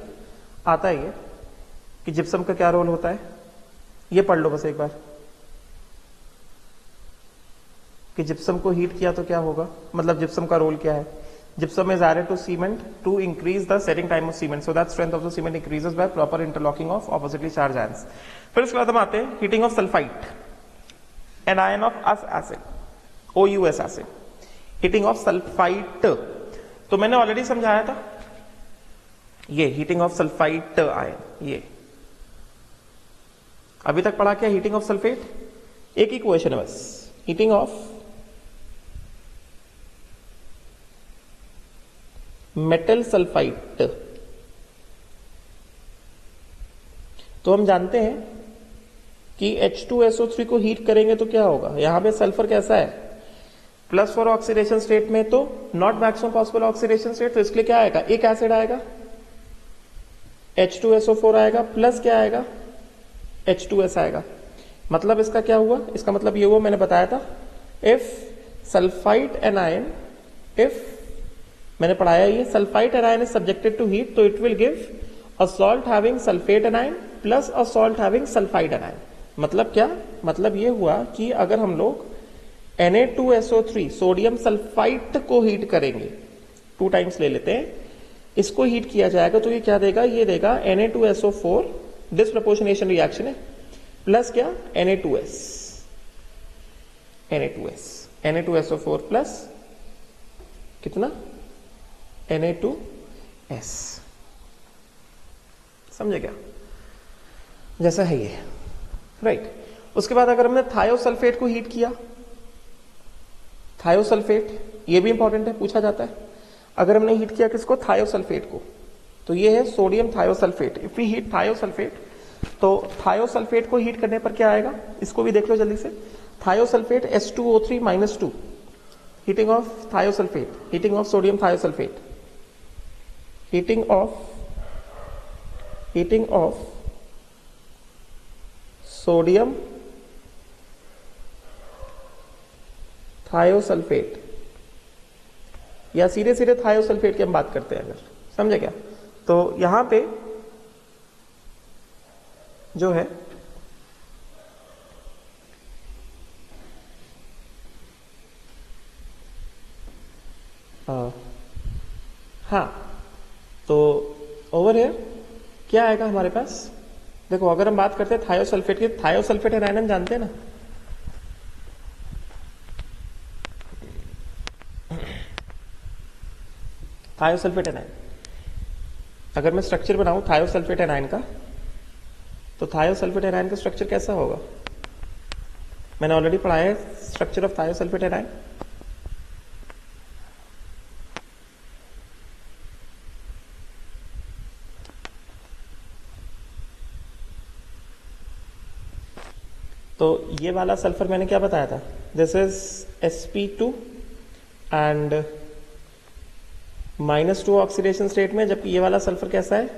आता है ये कि जिप्सम का क्या रोल होता है, ये पढ़ लो बस एक बार कि जिप्सम को हीट किया तो क्या होगा, मतलब जिप्सम का रोल क्या है। Gypsum is added to cement to increase the setting time of cement so that strength of the cement increases by proper interlocking of oppositely charge ions. फिर उसके बाद हम आते हैं heating of sulphite and ion of us acid OUS acid, heating of sulfite. तो मैंने ऑलरेडी समझाया था ये हीटिंग ऑफ सल्फाइट आयन, ये अभी तक पढ़ा क्या, हीटिंग ऑफ सल्फेट, एक ही क्वेश्चन है बस, हीटिंग ऑफ मेटल सल्फाइट। तो हम जानते हैं कि H2SO3 को हीट करेंगे तो क्या होगा, यहां पे सल्फर कैसा है, +4 ऑक्सीडेशन स्टेट में, तो not maximum possible oxidation state, तो इसके लिए क्या आएगा, एक एसिड आएगा H2SO4 आएगा, प्लस क्या आएगा H2S आएगा। मतलब इसका क्या हुआ, इसका मतलब ये हुआ, मैंने बताया था, इफ सल्फाइट एनायन, इफ मैंने पढ़ाया ये, sulphite anion is subjected to heat तो it will give a salt having sulphate anion plus a salt having sulphide anion. मतलब क्या, मतलब ये हुआ कि अगर हम लोग Na2SO3 सोडियम सल्फाइट को हीट करेंगे, 2 टाइम्स ले लेते हैं, इसको हीट किया जाएगा तो ये क्या देगा, ये देगा Na2SO4, डिस्प्रपोर्शनेशन रिएक्शन है, प्लस क्या Na2S, Na2SO4 प्लस कितना Na2S, समझे क्या, जैसा है ये, राइट। उसके बाद अगर हमने थायोसल्फेट को हीट किया, थायोसल्फेट ये भी इंपॉर्टेंट है, पूछा जाता है, अगर हमने हीट किया किसको, थायोसल्फेट को, तो ये है sodium thiosulfate. If we heat thiosulfate तो थायोसल्फेट को हीट करने पर क्या आएगा, इसको भी देख लो जल्दी से, thiosulphate H2O3-2, heating of thiosulphate, heating of sodium thiosulphate, heating of sodium thiosulphate, या सीधे सीधे थायोसल्फेट की हम बात करते हैं अगर, समझे क्या। तो यहां पे जो है हाँ, तो ओवर हियर क्या आएगा हमारे पास, देखो अगर हम बात करते हैं थायोसल्फेट की, थायोसल्फेट एनायन हम जानते हैं ना, थायोसल्फेट एनायन, अगर मैं स्ट्रक्चर बनाऊं थायोसल्फेट एनायन का, तो थायोसल्फेट एनायन का स्ट्रक्चर कैसा होगा, मैंने ऑलरेडी पढ़ाया है स्ट्रक्चर ऑफ थायोसल्फेट एनायन। तो ये वाला सल्फर मैंने क्या बताया था, this is sp2 and -2 oxidation state में, जबकि ये वाला सल्फर कैसा है,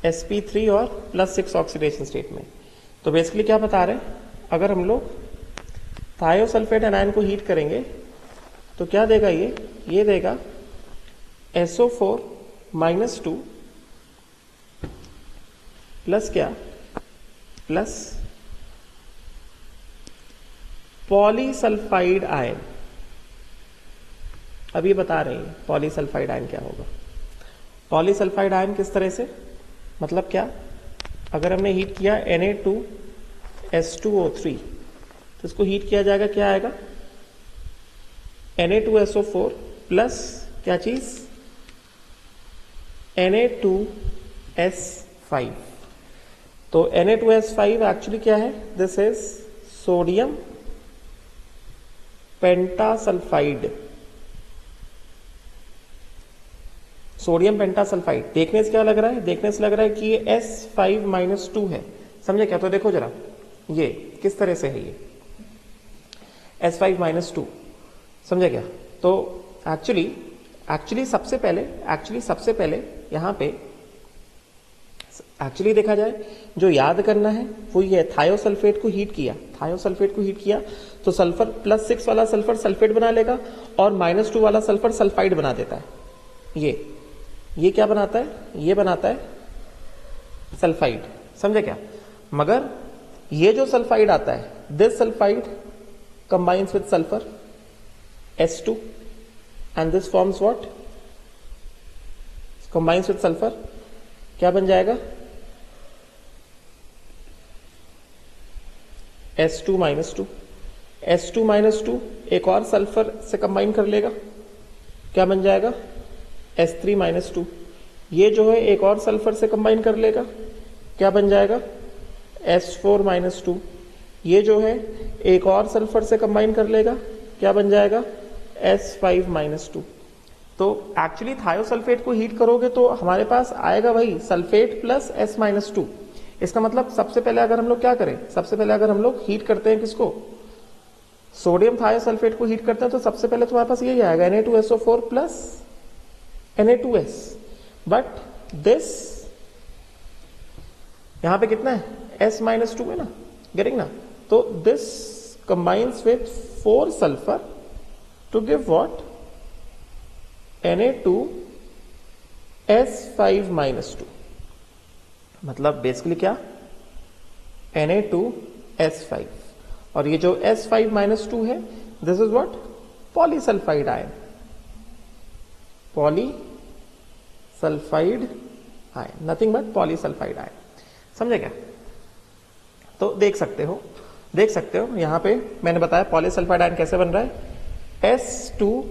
sp3 और +6 ऑक्सीडेशन स्टेट में। तो बेसिकली क्या बता रहे हैं, अगर हम लोग थायोसल्फेट एनायन को हीट करेंगे तो क्या देगा ये देगा SO4 -2 प्लस क्या, प्लस पॉलीसल्फाइड आयन। अब ये बता रहे हैं पॉलीसल्फाइड आयन क्या होगा। पॉलीसल्फाइड आयन किस तरह से, मतलब क्या, अगर हमने हीट किया Na2S2O3 तो इसको हीट किया जाएगा, क्या आएगा, Na2SO4 प्लस क्या चीज, Na2S5। तो Na2S5 एक्चुअली क्या है, दिस इज सोडियम पेंटासल्फाइड। सोडियम पेंटासल्फाइड देखने से क्या लग रहा है, देखने से लग रहा है कि ये S5-2 है, समझे क्या। तो देखो जरा ये किस तरह से है, ये S5-2, समझे क्या। तो एक्चुअली सबसे पहले यहां पे एक्चुअली देखा जाए, जो याद करना है वो ये, थायोसल्फेट को हीट किया तो सल्फर +6 वाला सल्फर सल्फेट बना लेगा और -2 वाला सल्फर सल्फाइड बना देता है। ये क्या बनाता है, ये बनाता है सल्फाइड, समझे क्या। मगर ये जो सल्फाइड आता है, this sulphide combines with sulphur S2 and this forms what, combines with sulphur, क्या बन जाएगा, S2-2। S2-2 एक और सल्फर से कंबाइन कर लेगा, क्या बन जाएगा, S3-2। ये जो है एक और सल्फर से कंबाइन कर लेगा, क्या बन जाएगा, S4-2। ये जो है एक और सल्फर से कंबाइन कर लेगा, क्या बन जाएगा, S5-2। तो एक्चुअली थायोसल्फेट को हीट करोगे तो हमारे पास आएगा वही सल्फेट प्लस S-2। इसका मतलब सबसे पहले अगर हम लोग क्या करें, सबसे पहले अगर हम लोग हीट करते हैं किसको, सोडियम थायोसल्फेट को हीट करते हैं, तो सबसे पहले तुम्हारे पास यही आएगा Na2SO4 plus Na2S। But this यहां पे कितना है, S-2 है ना, गेटिंग ना। तो this combines with 4 sulfur to give what, Na2S5-2। मतलब बेसिकली क्या, Na2S5, और ये जो S5-2 है, this is what, polysulfide ion, polysulphide ion, nothing but polysulfide ion, समझे क्या। तो देख सकते हो यहां पे मैंने बताया पॉलीसल्फाइड आयन कैसे बन रहा है, S2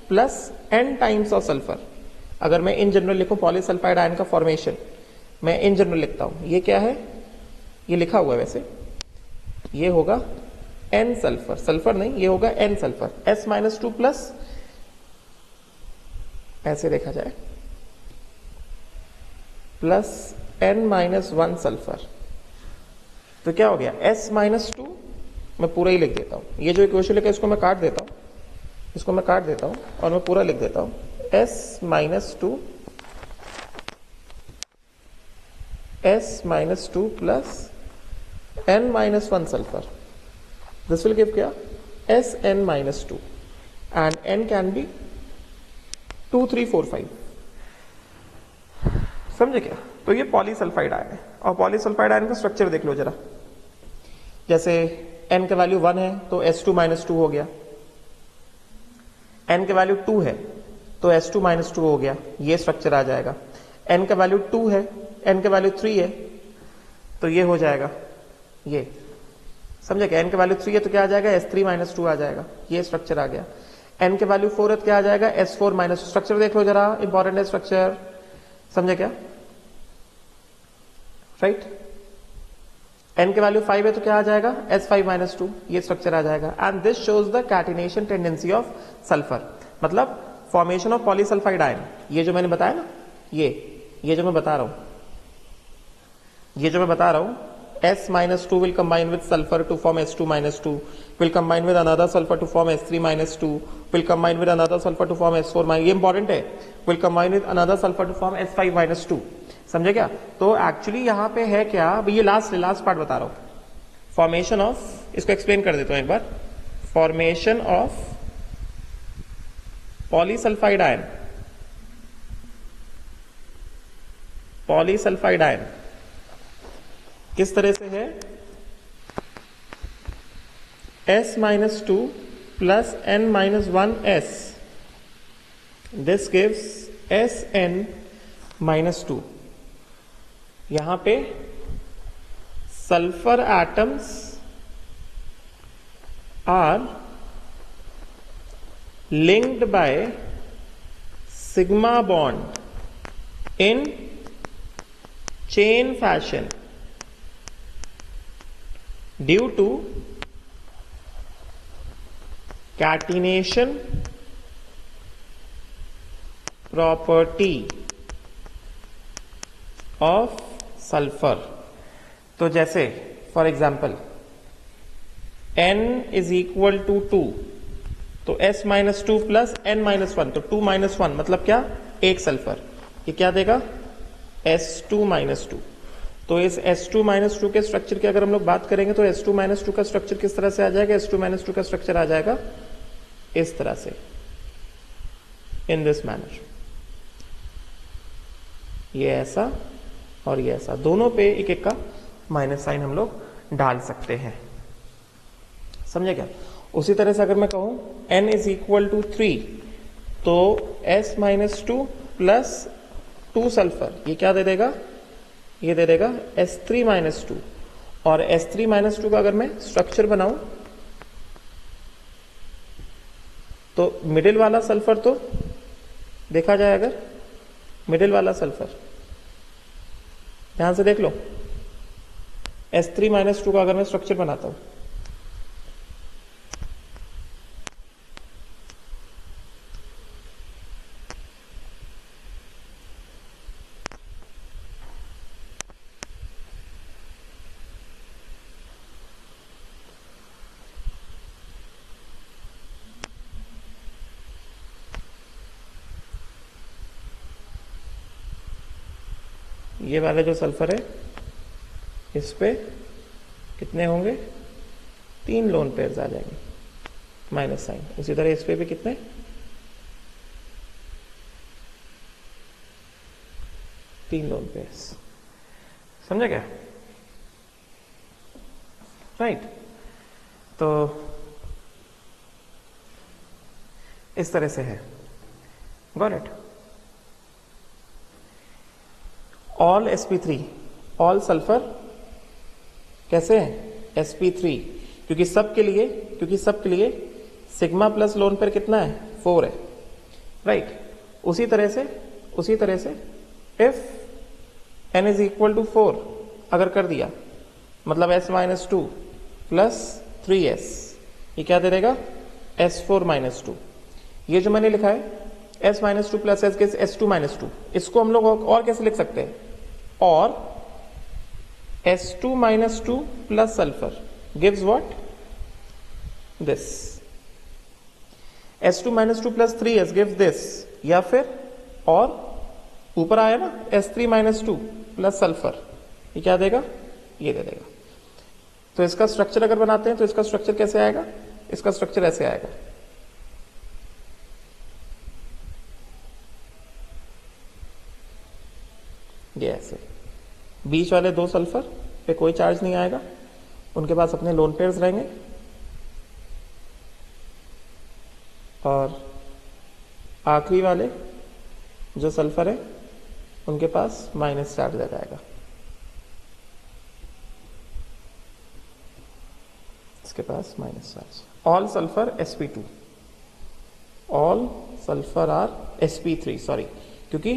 plus n times of sulphur. अगर मैं इन जनरल लिखूं पॉलीसल्फाइड आयन का फॉर्मेशन, मैं इन जनरल लिखता हूं, ये क्या है, ये लिखा हुआ है वैसे, ये होगा n सल्फर, सल्फर नहीं, ये होगा n सल्फर, S-2 प्लस, ऐसे देखा जाए, प्लस n-1 सल्फर। तो क्या हो गया, S-2, मैं पूरा ही लिख देता हूं, ये जो इक्वेशन लिखा है इसको मैं काट देता हूं, और मैं पूरा लिख देता हूं, S-2 plus n-1 sulphur, this will give क्या, Sn-2 and n can be 2, 3, 4, 5, समझे क्या। तो ये पॉलीसल्फाइड आयन है, और पॉलीसल्फाइड आयन का स्ट्रक्चर देख लो जरा, जैसे n का वैल्यू 1 है तो S2-2 हो गया, n का वैल्यू 2 है तो S2-2 हो गया, ये स्ट्रक्चर आ जाएगा। n का वैल्यू 2 है, n का वैल्यू 3 है तो ये हो जाएगा, ये समझे क्या, n का वैल्यू 3 है तो क्या आ जाएगा, S3-2 आ जाएगा, ये स्ट्रक्चर आ गया। n के वैल्यू 4 है तो क्या आ जाएगा, S4-, स्ट्रक्चर देख लो जरा, इंपॉर्टेंट है स्ट्रक्चर, समझे क्या, राइट। n के वैल्यू 5 है तो क्या आ जाएगा, S5-2, ये स्ट्रक्चर आ जाएगा। And this shows the catenation tendency of sulphur, मतलब फॉर्मेशन ऑफ पॉलीसल्फाइड आयन। ये जो मैंने बताया ना, ये जो मैं बता रहा हूं S minus 2 will combine with sulfur to form S2 minus 2, will combine with another sulfur to form S3 minus 2, will combine with another sulfur to form S4 minus, ये इंपॉर्टेंट है, will combine with another sulfur to form S5 minus 2. समझे क्या? तो एक्चुअली यहाँ पे है क्या, अभी ये लास्ट पार्ट बता रहा हूं, फॉर्मेशन ऑफ, इसको एक्सप्लेन कर देता हूं एक बार, formation of polysulphide ion, polysulphide ion किस तरह से है, S minus 2 plus N minus 1 S, this gives Sn minus 2. यहां पे sulfur atoms are linked by sigma bond in chain fashion due to catenation property of sulfur. तो जैसे for example n is equal to 2, तो S minus 2 plus N minus 1, तो 2 माइनस 1 मतलब क्या, एक सल्फर, ये क्या देगा S2 माइनस 2. तो इस S2 माइनस 2 के स्ट्रक्चर की अगर हम लोग बात करेंगे तो S2 माइनस 2 का स्ट्रक्चर किस तरह से आ जाएगा, S2 माइनस 2 का स्ट्रक्चर आ जाएगा इस तरह से, इन दिस मैनर, ये ऐसा और ये ऐसा, दोनों पे एक एक का माइनस साइन हम लोग डाल सकते हैं. समझे क्या? उसी तरह से अगर मैं कहूं n इज इक्वल टू 3, तो S माइनस 2 प्लस 2 सल्फर, ये क्या दे देगा, ये दे देगा S3 माइनस 2. और S3 माइनस 2 का अगर मैं स्ट्रक्चर बनाऊं तो मिडिल वाला सल्फर, तो देखा जाए अगर मिडिल वाला सल्फर, ध्यान से देख लो, S3 माइनस 2 का अगर मैं स्ट्रक्चर बनाता हूं, ये वाला जो सल्फर है इस पे कितने होंगे, 3 लोन पेयर्स आ जाएंगे, माइनस साइन. उसी तरह इस पे भी कितने, 3 लोन पेयर्स. समझा क्या? राइट. तो इस तरह से है. Got it? All sp3, all sulphur कैसे है, sp3, क्योंकि सब के लिए सिग्मा प्लस लोन पेयर कितना है, 4 है. राइट. उसी तरह से if n is equal to 4 अगर कर दिया, मतलब S माइनस 2 प्लस 3S, ये क्या दे देगा, S4 माइनस 2. ये जो मैंने लिखा है S minus 2 plus S2 minus 2, इसको हम लोग और कैसे लिख सकते हैं, और S2 minus 2 plus sulphur gives what, this. S2 minus 2 plus 3S gives this, या फिर और ऊपर आया ना S3 माइनस 2 प्लस सल्फर, ये क्या देगा, ये दे देगा. तो इसका स्ट्रक्चर अगर बनाते हैं तो इसका स्ट्रक्चर कैसे आएगा, इसका स्ट्रक्चर ऐसे आएगा, ये ऐसे. बीच वाले 2 सल्फर पे कोई चार्ज नहीं आएगा, उनके पास अपने लोन पेयर्स रहेंगे, और आखिरी वाले जो सल्फर है उनके पास माइनस चार्ज आ जाएगा. इसके पास minus charge. All sulphur sp2, all sulphur are sp3, sorry, क्योंकि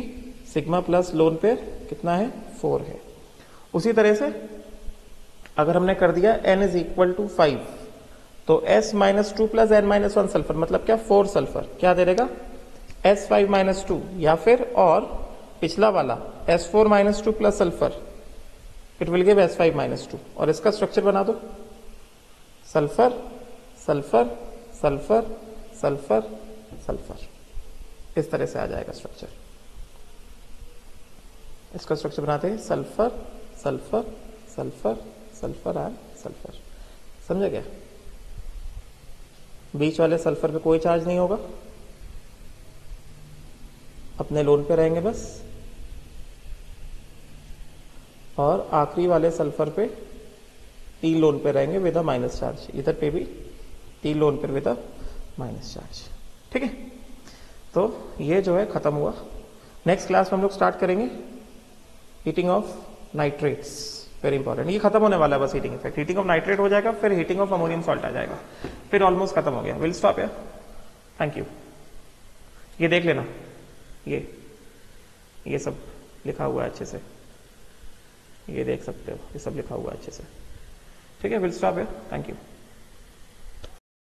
सिग्मा प्लस लोन पेयर कितना है, 4 है. उसी तरह से अगर हमने कर दिया n इज इक्वल टू 5, तो S minus 2 plus N minus 1 sulphur, मतलब क्या, 4 सल्फर, क्या दे देगा, S5 माइनस 2, या फिर और पिछला वाला S4 minus 2 plus sulphur, it will give S5-2 और इसका स्ट्रक्चर बना दो sulphur sulphur sulphur sulphur sulphur, इस तरह से आ जाएगा स्ट्रक्चर। इसका स्ट्रक्चर बनाते हैं sulphur sulphur sulphur sulphur and sulphur. समझा क्या? बीच वाले सल्फर पे कोई चार्ज नहीं होगा, अपने लोन पे रहेंगे बस, और आखिरी वाले सल्फर पे टी लोन पे रहेंगे विद अ माइनस चार्ज, इधर पे भी टी लोन पे विद अ माइनस चार्ज। ठीक है, तो ये जो है खत्म हुआ। नेक्स्ट क्लास में हम लोग स्टार्ट करेंगे heating of nitrates, very important. ये खत्म होने वाला है बस heating effect, heating of nitrate हो जाएगा, फिर हीटिंग ऑफ अमोनियम सॉल्ट आ जाएगा, फिर ऑलमोस्ट खत्म हो गया। विल स्टॉप यार, थैंक यू। ये देख लेना, ये सब लिखा हुआ है अच्छे से, ये देख सकते हो, ये सब लिखा हुआ है अच्छे से। ठीक है, विल स्टॉप यार, थैंक यू।